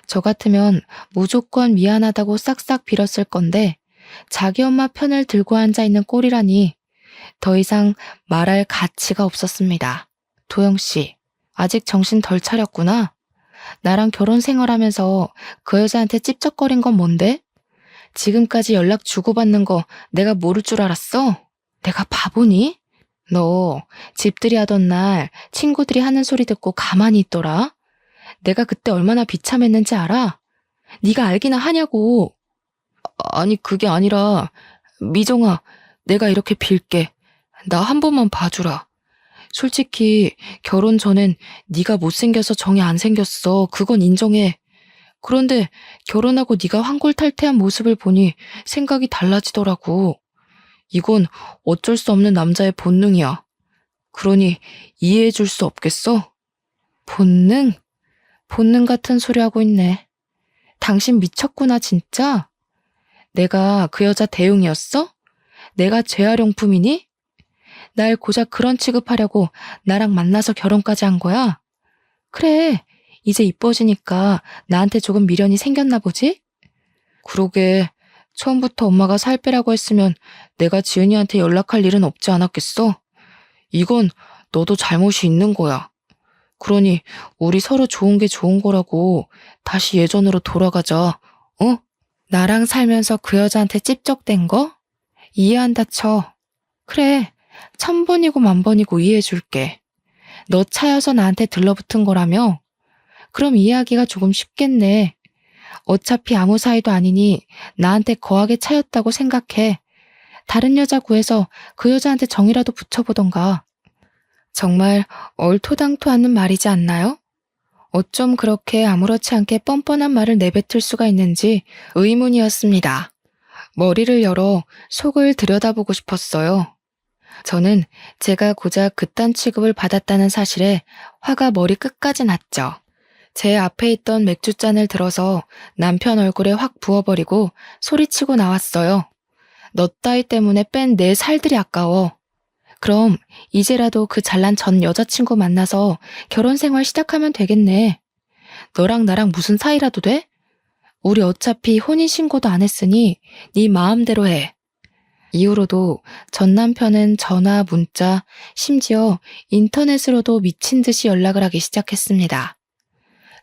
저 같으면 무조건 미안하다고 싹싹 빌었을 건데 자기 엄마 편을 들고 앉아있는 꼴이라니 더 이상 말할 가치가 없었습니다. 도영씨, 아직 정신 덜 차렸구나. 나랑 결혼 생활하면서 그 여자한테 찝쩍거린 건 뭔데? 지금까지 연락 주고받는 거 내가 모를 줄 알았어? 내가 바보니? 너 집들이 하던 날 친구들이 하는 소리 듣고 가만히 있더라? 내가 그때 얼마나 비참했는지 알아? 네가 알기나 하냐고. 아니 그게 아니라 미정아, 내가 이렇게 빌게. 나 한 번만 봐주라. 솔직히 결혼 전엔 네가 못생겨서 정이 안 생겼어. 그건 인정해. 그런데 결혼하고 네가 환골탈태한 모습을 보니 생각이 달라지더라고. 이건 어쩔 수 없는 남자의 본능이야. 그러니 이해해 줄 수 없겠어? 본능? 본능 같은 소리 하고 있네. 당신 미쳤구나 진짜? 내가 그 여자 대용이었어? 내가 재활용품이니? 날 고작 그런 취급하려고 나랑 만나서 결혼까지 한 거야? 그래, 이제 이뻐지니까 나한테 조금 미련이 생겼나 보지? 그러게, 처음부터 엄마가 살 빼라고 했으면 내가 지은이한테 연락할 일은 없지 않았겠어? 이건 너도 잘못이 있는 거야. 그러니 우리 서로 좋은 게 좋은 거라고 다시 예전으로 돌아가자, 어? 나랑 살면서 그 여자한테 찝쩍댄 거? 이해한다 쳐. 그래, 1000번이고 10,000번이고 이해해줄게. 너 차여서 나한테 들러붙은 거라며? 그럼 이해하기가 조금 쉽겠네. 어차피 아무 사이도 아니니 나한테 거하게 차였다고 생각해. 다른 여자 구해서 그 여자한테 정이라도 붙여보던가. 정말 얼토당토 않는 말이지 않나요? 어쩜 그렇게 아무렇지 않게 뻔뻔한 말을 내뱉을 수가 있는지 의문이었습니다. 머리를 열어 속을 들여다보고 싶었어요. 저는 제가 고작 그딴 취급을 받았다는 사실에 화가 머리 끝까지 났죠. 제 앞에 있던 맥주잔을 들어서 남편 얼굴에 확 부어버리고 소리치고 나왔어요. 너 따위 때문에 뺀 내 살들이 아까워. 그럼 이제라도 그 잘난 전 여자친구 만나서 결혼 생활 시작하면 되겠네. 너랑 나랑 무슨 사이라도 돼? 우리 어차피 혼인신고도 안 했으니 네 마음대로 해. 이후로도 전 남편은 전화, 문자, 심지어 인터넷으로도 미친 듯이 연락을 하기 시작했습니다.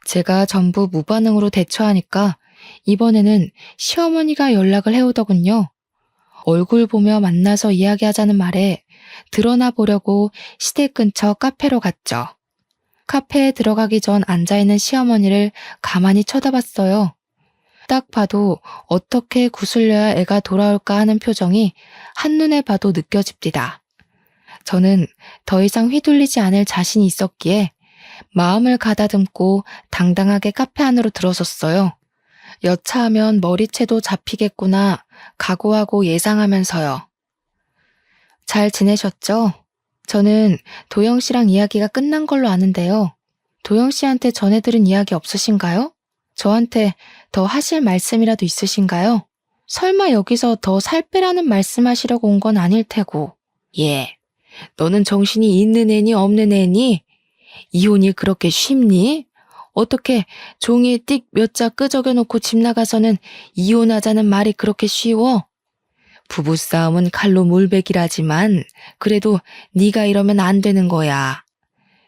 제가 전부 무반응으로 대처하니까 이번에는 시어머니가 연락을 해오더군요. 얼굴 보며 만나서 이야기하자는 말에 드러나 보려고 시댁 근처 카페로 갔죠. 카페에 들어가기 전 앉아있는 시어머니를 가만히 쳐다봤어요. 딱 봐도 어떻게 구슬려야 애가 돌아올까 하는 표정이 한눈에 봐도 느껴집니다. 저는 더 이상 휘둘리지 않을 자신이 있었기에 마음을 가다듬고 당당하게 카페 안으로 들어섰어요. 여차하면 머리채도 잡히겠구나 각오하고 예상하면서요. 잘 지내셨죠? 저는 도영 씨랑 이야기가 끝난 걸로 아는데요. 도영 씨한테 전해들은 이야기 없으신가요? 저한테 더 하실 말씀이라도 있으신가요? 설마 여기서 더 살 빼라는 말씀하시려고 온 건 아닐 테고. 예. 너는 정신이 있는 애니 없는 애니? 이혼이 그렇게 쉽니? 어떻게 종이에 띡 몇 자 끄적여 놓고 집 나가서는 이혼하자는 말이 그렇게 쉬워? 부부싸움은 칼로 물베기라지만 그래도 네가 이러면 안 되는 거야.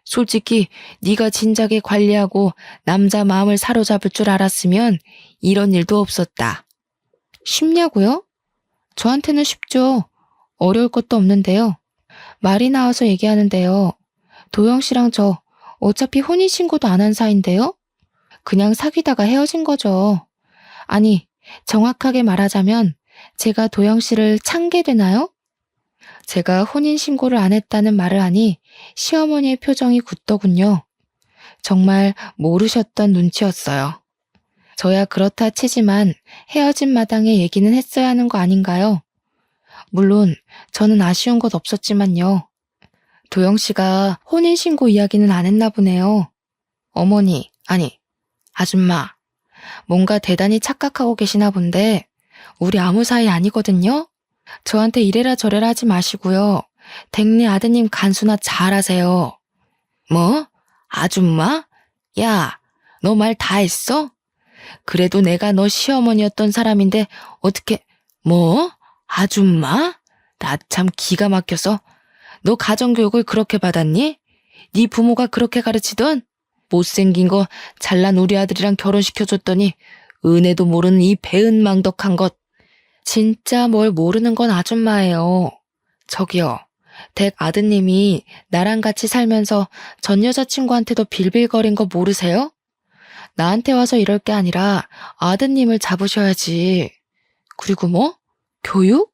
솔직히 네가 진작에 관리하고 남자 마음을 사로잡을 줄 알았으면 이런 일도 없었다. 쉽냐고요? 저한테는 쉽죠. 어려울 것도 없는데요. 말이 나와서 얘기하는데요. 도영 씨랑 저 어차피 혼인신고도 안 한 사이인데요? 그냥 사귀다가 헤어진 거죠. 아니, 정확하게 말하자면 제가 도영 씨를 찬게 되나요? 제가 혼인신고를 안 했다는 말을 하니 시어머니의 표정이 굳더군요. 정말 모르셨던 눈치였어요. 저야 그렇다 치지만 헤어진 마당에 얘기는 했어야 하는 거 아닌가요? 물론 저는 아쉬운 것 없었지만요. 도영 씨가 혼인신고 이야기는 안 했나 보네요. 어머니, 아니, 아줌마, 뭔가 대단히 착각하고 계시나 본데 우리 아무 사이 아니거든요? 저한테 이래라 저래라 하지 마시고요. 댁내 아드님 간수나 잘하세요. 뭐? 아줌마? 야, 너 말 다 했어? 그래도 내가 너 시어머니였던 사람인데 어떻게, 뭐? 아줌마? 나 참 기가 막혀서. 너 가정교육을 그렇게 받았니? 네 부모가 그렇게 가르치던? 못생긴 거 잘난 우리 아들이랑 결혼시켜줬더니 은혜도 모르는 이 배은망덕한 것. 진짜 뭘 모르는 건 아줌마예요. 저기요, 댁 아드님이 나랑 같이 살면서 전 여자친구한테도 빌빌거린 거 모르세요? 나한테 와서 이럴 게 아니라 아드님을 잡으셔야지. 그리고 뭐? 교육?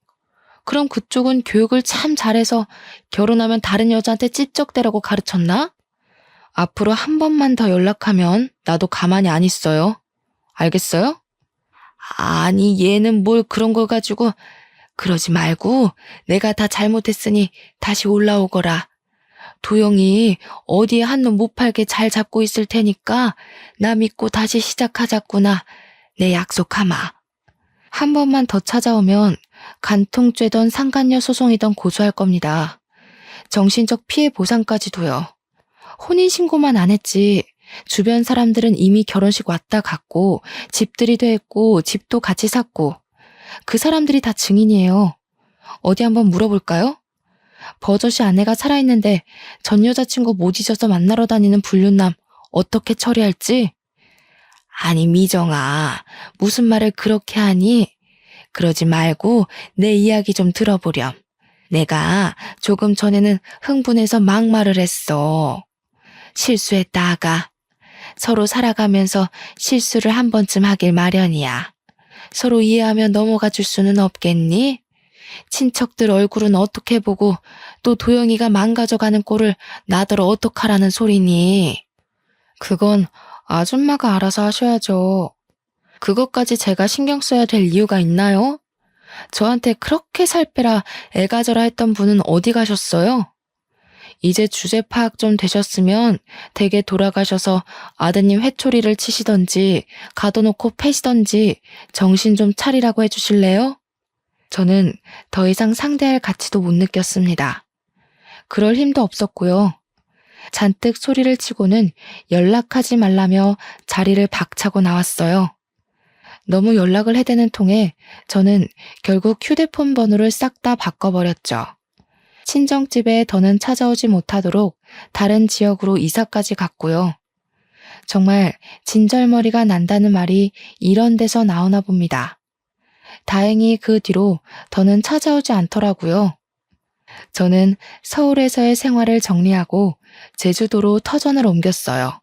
그럼 그쪽은 교육을 참 잘해서 결혼하면 다른 여자한테 찝쩍대라고 가르쳤나? 앞으로 한 번만 더 연락하면 나도 가만히 안 있어요. 알겠어요? 아니, 얘는 뭘 그런 걸 가지고. 그러지 말고 내가 다 잘못했으니 다시 올라오거라. 도영이 어디에 한눈 못 팔게 잘 잡고 있을 테니까 나 믿고 다시 시작하자꾸나. 내 약속하마. 한 번만 더 찾아오면 간통죄던 상간녀 소송이던 고소할 겁니다. 정신적 피해 보상까지도요. 혼인신고만 안 했지. 주변 사람들은 이미 결혼식 왔다 갔고 집들이도 했고 집도 같이 샀고 그 사람들이 다 증인이에요. 어디 한번 물어볼까요? 버젓이 아내가 살아있는데 전 여자친구 못 잊어서 만나러 다니는 불륜남 어떻게 처리할지? 아니 미정아, 무슨 말을 그렇게 하니? 그러지 말고 내 이야기 좀 들어보렴. 내가 조금 전에는 흥분해서 막말을 했어. 실수했다, 아가. 서로 살아가면서 실수를 한 번쯤 하길 마련이야. 서로 이해하며 넘어가 줄 수는 없겠니? 친척들 얼굴은 어떻게 보고 또 도영이가 망가져가는 꼴을 나더러 어떡하라는 소리니? 그건 아줌마가 알아서 하셔야죠. 그것까지 제가 신경 써야 될 이유가 있나요? 저한테 그렇게 살 빼라 애가져라 했던 분은 어디 가셨어요? 이제 주제 파악 좀 되셨으면 댁에 돌아가셔서 아드님 회초리를 치시던지 가둬놓고 패시던지 정신 좀 차리라고 해주실래요? 저는 더 이상 상대할 가치도 못 느꼈습니다. 그럴 힘도 없었고요. 잔뜩 소리를 치고는 연락하지 말라며 자리를 박차고 나왔어요. 너무 연락을 해대는 통에 저는 결국 휴대폰 번호를 싹 다 바꿔버렸죠. 친정집에 더는 찾아오지 못하도록 다른 지역으로 이사까지 갔고요. 정말 진절머리가 난다는 말이 이런 데서 나오나 봅니다. 다행히 그 뒤로 더는 찾아오지 않더라고요. 저는 서울에서의 생활을 정리하고 제주도로 터전을 옮겼어요.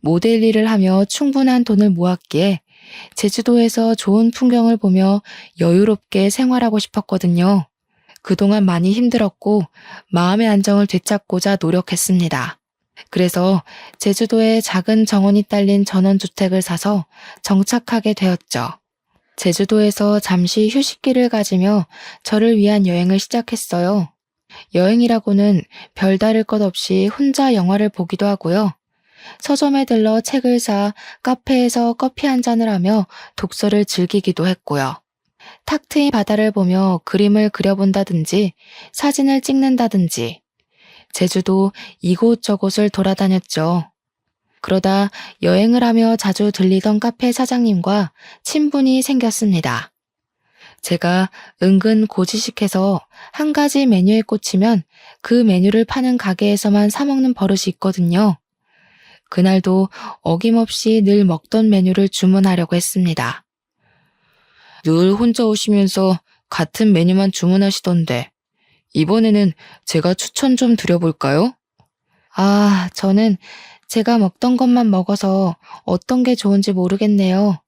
모델 일을 하며 충분한 돈을 모았기에 제주도에서 좋은 풍경을 보며 여유롭게 생활하고 싶었거든요. 그동안 많이 힘들었고 마음의 안정을 되찾고자 노력했습니다. 그래서 제주도에 작은 정원이 딸린 전원주택을 사서 정착하게 되었죠. 제주도에서 잠시 휴식기를 가지며 저를 위한 여행을 시작했어요. 여행이라고는 별다를 것 없이 혼자 영화를 보기도 하고요. 서점에 들러 책을 사 카페에서 커피 한 잔을 하며 독서를 즐기기도 했고요. 탁 트인 바다를 보며 그림을 그려본다든지 사진을 찍는다든지 제주도 이곳저곳을 돌아다녔죠. 그러다 여행을 하며 자주 들리던 카페 사장님과 친분이 생겼습니다. 제가 은근 고지식해서 한 가지 메뉴에 꽂히면 그 메뉴를 파는 가게에서만 사 먹는 버릇이 있거든요. 그날도 어김없이 늘 먹던 메뉴를 주문하려고 했습니다. 늘 혼자 오시면서 같은 메뉴만 주문하시던데 이번에는 제가 추천 좀 드려볼까요? 저는 제가 먹던 것만 먹어서 어떤 게 좋은지 모르겠네요.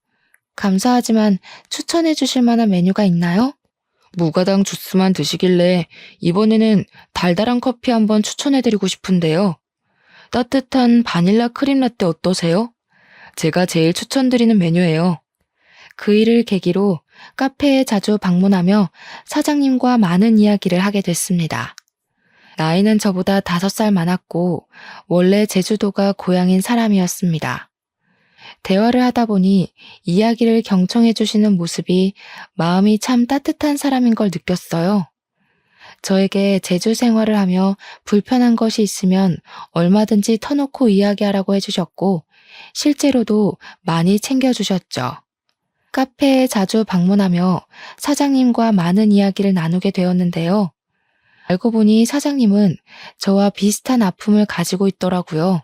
감사하지만 추천해 주실 만한 메뉴가 있나요? 무가당 주스만 드시길래 이번에는 달달한 커피 한번 추천해드리고 싶은데요. 따뜻한 바닐라 크림 라떼 어떠세요? 제가 제일 추천드리는 메뉴예요. 그 일을 계기로 카페에 자주 방문하며 사장님과 많은 이야기를 하게 됐습니다. 나이는 저보다 5살 많았고 원래 제주도가 고향인 사람이었습니다. 대화를 하다 보니 이야기를 경청해 주시는 모습이 마음이 참 따뜻한 사람인 걸 느꼈어요. 저에게 제주 생활을 하며 불편한 것이 있으면 얼마든지 터놓고 이야기하라고 해주셨고 실제로도 많이 챙겨주셨죠. 카페에 자주 방문하며 사장님과 많은 이야기를 나누게 되었는데요. 알고 보니 사장님은 저와 비슷한 아픔을 가지고 있더라고요.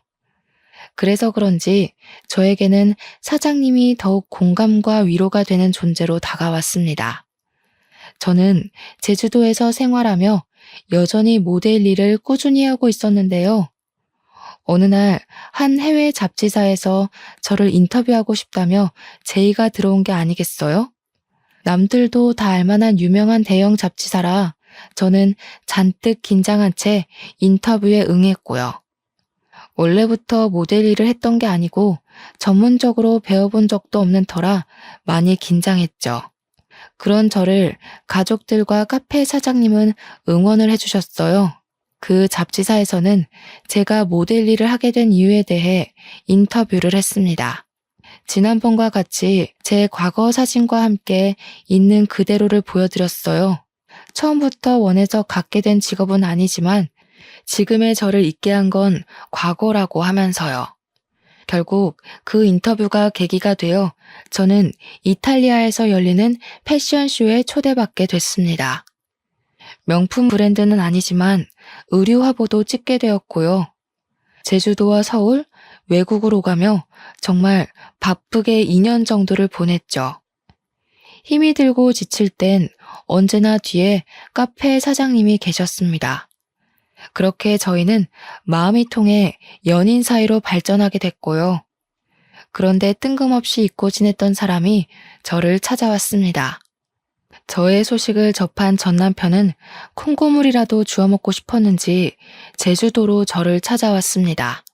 그래서 그런지 저에게는 사장님이 더욱 공감과 위로가 되는 존재로 다가왔습니다. 저는 제주도에서 생활하며 여전히 모델 일을 꾸준히 하고 있었는데요. 어느 날 한 해외 잡지사에서 저를 인터뷰하고 싶다며 제의가 들어온 게 아니겠어요? 남들도 다 알만한 유명한 대형 잡지사라 저는 잔뜩 긴장한 채 인터뷰에 응했고요. 원래부터 모델 일을 했던 게 아니고 전문적으로 배워본 적도 없는 터라 많이 긴장했죠. 그런 저를 가족들과 카페 사장님은 응원을 해주셨어요. 그 잡지사에서는 제가 모델 일을 하게 된 이유에 대해 인터뷰를 했습니다. 지난번과 같이 제 과거 사진과 함께 있는 그대로를 보여드렸어요. 처음부터 원해서 갖게 된 직업은 아니지만 지금의 저를 있게 한 건 과거라고 하면서요. 결국 그 인터뷰가 계기가 되어 저는 이탈리아에서 열리는 패션쇼에 초대받게 됐습니다. 명품 브랜드는 아니지만 의류 화보도 찍게 되었고요. 제주도와 서울, 외국으로 가며 정말 바쁘게 2년 정도를 보냈죠. 힘이 들고 지칠 땐 언제나 뒤에 카페 사장님이 계셨습니다. 그렇게 저희는 마음이 통해 연인 사이로 발전하게 됐고요. 그런데 뜬금없이 잊고 지냈던 사람이 저를 찾아왔습니다. 저의 소식을 접한 전 남편은 콩고물이라도 주워 먹고 싶었는지 제주도로 저를 찾아왔습니다.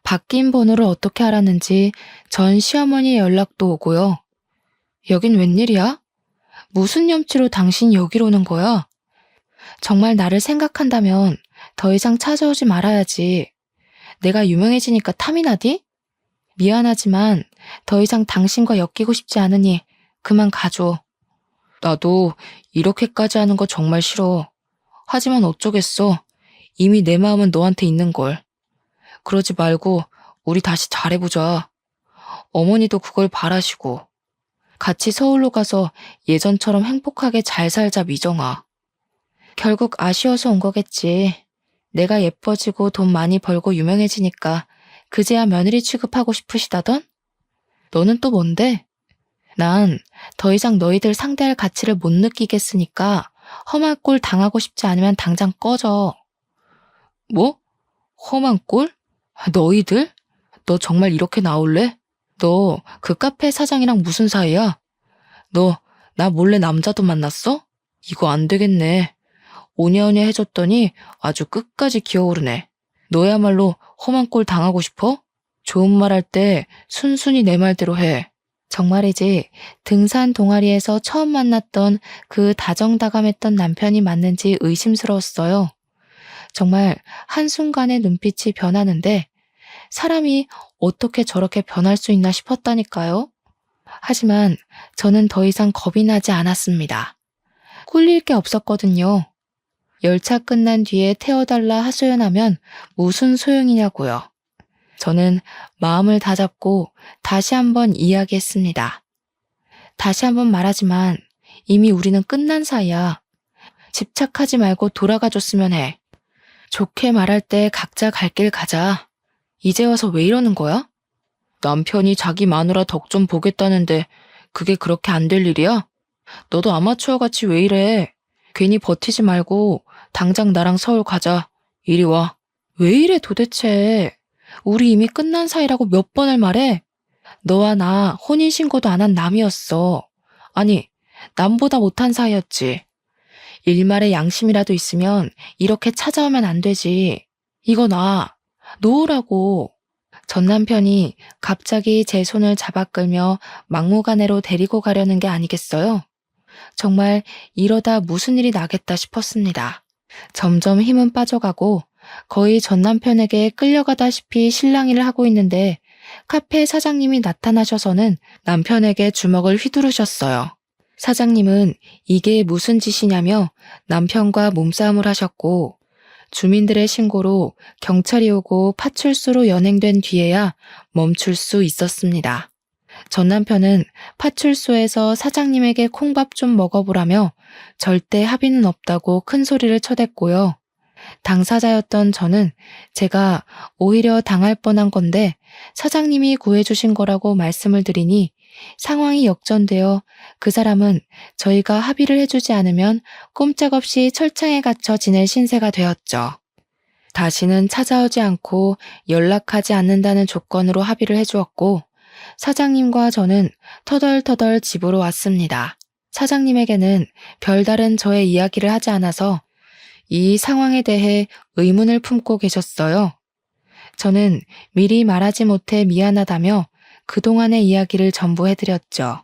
바뀐 번호를 어떻게 알았는지 전 시어머니 연락도 오고요. 여긴 웬일이야? 무슨 염치로 당신이 여기로 오는 거야? 정말 나를 생각한다면 더 이상 찾아오지 말아야지. 내가 유명해지니까 탐이 나디? 미안하지만 더 이상 당신과 엮이고 싶지 않으니 그만 가줘. 나도 이렇게까지 하는 거 정말 싫어. 하지만 어쩌겠어. 이미 내 마음은 너한테 있는걸. 그러지 말고 우리 다시 잘해보자. 어머니도 그걸 바라시고. 같이 서울로 가서 예전처럼 행복하게 잘 살자, 미정아. 결국 아쉬워서 온 거겠지. 내가 예뻐지고 돈 많이 벌고 유명해지니까 그제야 며느리 취급하고 싶으시다던? 너는 또 뭔데? 난 더 이상 너희들 상대할 가치를 못 느끼겠으니까 험한 꼴 당하고 싶지 않으면 당장 꺼져. 뭐? 험한 꼴? 너희들? 너 정말 이렇게 나올래? 너 그 카페 사장이랑 무슨 사이야? 너 나 몰래 남자도 만났어? 이거 안 되겠네. 오냐오냐 해줬더니 아주 끝까지 기어오르네. 너야말로 험한 꼴 당하고 싶어? 좋은 말 할 때 순순히 내 말대로 해. 정말이지 등산 동아리에서 처음 만났던 그 다정다감했던 남편이 맞는지 의심스러웠어요. 정말 한순간에 눈빛이 변하는데 사람이 어떻게 저렇게 변할 수 있나 싶었다니까요. 하지만 저는 더 이상 겁이 나지 않았습니다. 꿀릴 게 없었거든요. 열차 끝난 뒤에 태워달라 하소연하면 무슨 소용이냐고요. 저는 마음을 다잡고 다시 한번 이야기했습니다. 다시 한번 말하지만 이미 우리는 끝난 사이야. 집착하지 말고 돌아가 줬으면 해. 좋게 말할 때 각자 갈 길 가자. 이제 와서 왜 이러는 거야? 남편이 자기 마누라 덕 좀 보겠다는데 그게 그렇게 안 될 일이야? 너도 아마추어같이 왜 이래? 괜히 버티지 말고 당장 나랑 서울 가자. 이리 와. 왜 이래 도대체? 우리 이미 끝난 사이라고 몇 번을 말해? 너와 나 혼인신고도 안 한 남이었어. 아니, 남보다 못한 사이였지. 일말의 양심이라도 있으면 이렇게 찾아오면 안 되지. 이거 나 놓으라고. 전 남편이 갑자기 제 손을 잡아 끌며 막무가내로 데리고 가려는 게 아니겠어요? 정말 이러다 무슨 일이 나겠다 싶었습니다. 점점 힘은 빠져가고 거의 전 남편에게 끌려가다시피 실랑이를 하고 있는데 카페 사장님이 나타나셔서는 남편에게 주먹을 휘두르셨어요. 사장님은 이게 무슨 짓이냐며 남편과 몸싸움을 하셨고 주민들의 신고로 경찰이 오고 파출소로 연행된 뒤에야 멈출 수 있었습니다. 전 남편은 파출소에서 사장님에게 콩밥 좀 먹어보라며 절대 합의는 없다고 큰 소리를 쳐댔고요. 당사자였던 저는 제가 오히려 당할 뻔한 건데 사장님이 구해주신 거라고 말씀을 드리니 상황이 역전되어 그 사람은 저희가 합의를 해주지 않으면 꼼짝없이 철창에 갇혀 지낼 신세가 되었죠. 다시는 찾아오지 않고 연락하지 않는다는 조건으로 합의를 해주었고 사장님과 저는 터덜터덜 집으로 왔습니다. 사장님에게는 별다른 저의 이야기를 하지 않아서 이 상황에 대해 의문을 품고 계셨어요. 저는 미리 말하지 못해 미안하다며 그동안의 이야기를 전부 해드렸죠.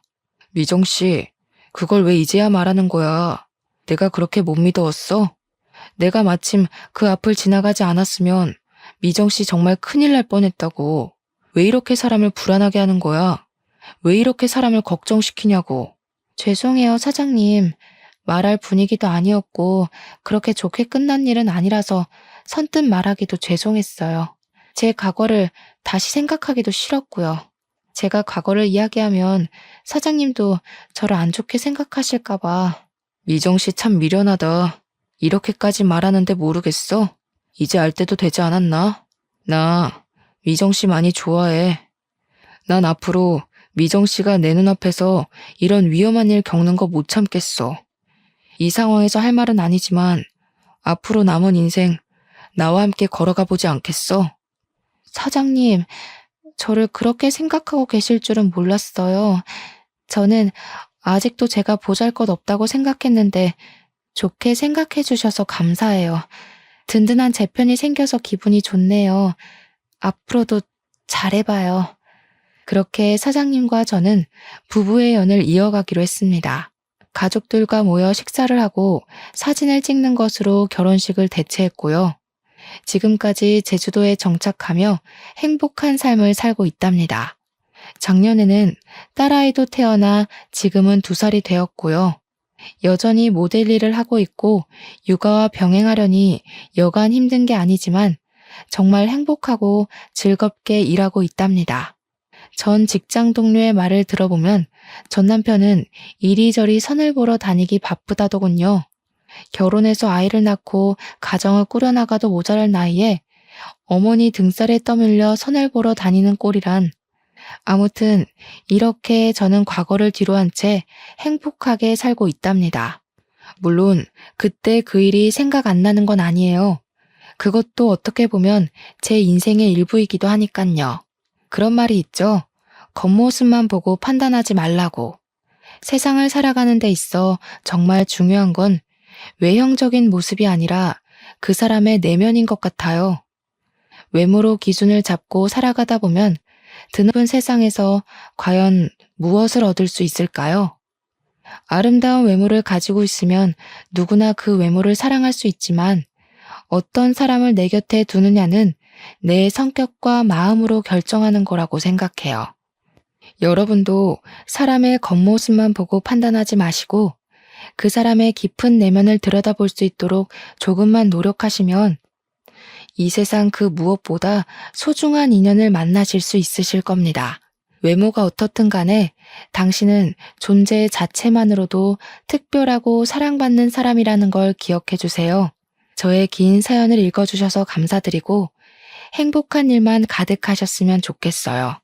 미정 씨, 그걸 왜 이제야 말하는 거야? 내가 그렇게 못 믿어왔어? 내가 마침 그 앞을 지나가지 않았으면 미정 씨 정말 큰일 날 뻔했다고. 왜 이렇게 사람을 불안하게 하는 거야? 왜 이렇게 사람을 걱정시키냐고. 죄송해요, 사장님. 말할 분위기도 아니었고 그렇게 좋게 끝난 일은 아니라서 선뜻 말하기도 죄송했어요. 제 과거를 다시 생각하기도 싫었고요. 제가 과거를 이야기하면 사장님도 저를 안 좋게 생각하실까 봐. 미정 씨 참 미련하다. 이렇게까지 말하는데 모르겠어? 이제 알 때도 되지 않았나? 나 미정 씨 많이 좋아해. 난 앞으로 미정 씨가 내 눈앞에서 이런 위험한 일 겪는 거 못 참겠어. 이 상황에서 할 말은 아니지만 앞으로 남은 인생 나와 함께 걸어가 보지 않겠어? 사장님, 저를 그렇게 생각하고 계실 줄은 몰랐어요. 저는 아직도 제가 보잘것없다고 생각했는데 좋게 생각해 주셔서 감사해요. 든든한 제 편이 생겨서 기분이 좋네요. 앞으로도 잘해봐요. 그렇게 사장님과 저는 부부의 연을 이어가기로 했습니다. 가족들과 모여 식사를 하고 사진을 찍는 것으로 결혼식을 대체했고요. 지금까지 제주도에 정착하며 행복한 삶을 살고 있답니다. 작년에는 딸아이도 태어나 지금은 2살이 되었고요. 여전히 모델 일을 하고 있고 육아와 병행하려니 여간 힘든 게 아니지만 정말 행복하고 즐겁게 일하고 있답니다. 전 직장 동료의 말을 들어보면 전 남편은 이리저리 선을 보러 다니기 바쁘다더군요. 결혼해서 아이를 낳고 가정을 꾸려나가도 모자랄 나이에 어머니 등살에 떠밀려 선을 보러 다니는 꼴이란. 아무튼 이렇게 저는 과거를 뒤로한 채 행복하게 살고 있답니다. 물론 그때 그 일이 생각 안 나는 건 아니에요. 그것도 어떻게 보면 제 인생의 일부이기도 하니깐요. 그런 말이 있죠. 겉모습만 보고 판단하지 말라고. 세상을 살아가는 데 있어 정말 중요한 건 외형적인 모습이 아니라 그 사람의 내면인 것 같아요. 외모로 기준을 잡고 살아가다 보면 드넓은 세상에서 과연 무엇을 얻을 수 있을까요? 아름다운 외모를 가지고 있으면 누구나 그 외모를 사랑할 수 있지만 어떤 사람을 내 곁에 두느냐는 내 성격과 마음으로 결정하는 거라고 생각해요. 여러분도 사람의 겉모습만 보고 판단하지 마시고 그 사람의 깊은 내면을 들여다볼 수 있도록 조금만 노력하시면 이 세상 그 무엇보다 소중한 인연을 만나실 수 있으실 겁니다. 외모가 어떻든 간에 당신은 존재 자체만으로도 특별하고 사랑받는 사람이라는 걸 기억해 주세요. 저의 긴 사연을 읽어주셔서 감사드리고 행복한 일만 가득하셨으면 좋겠어요.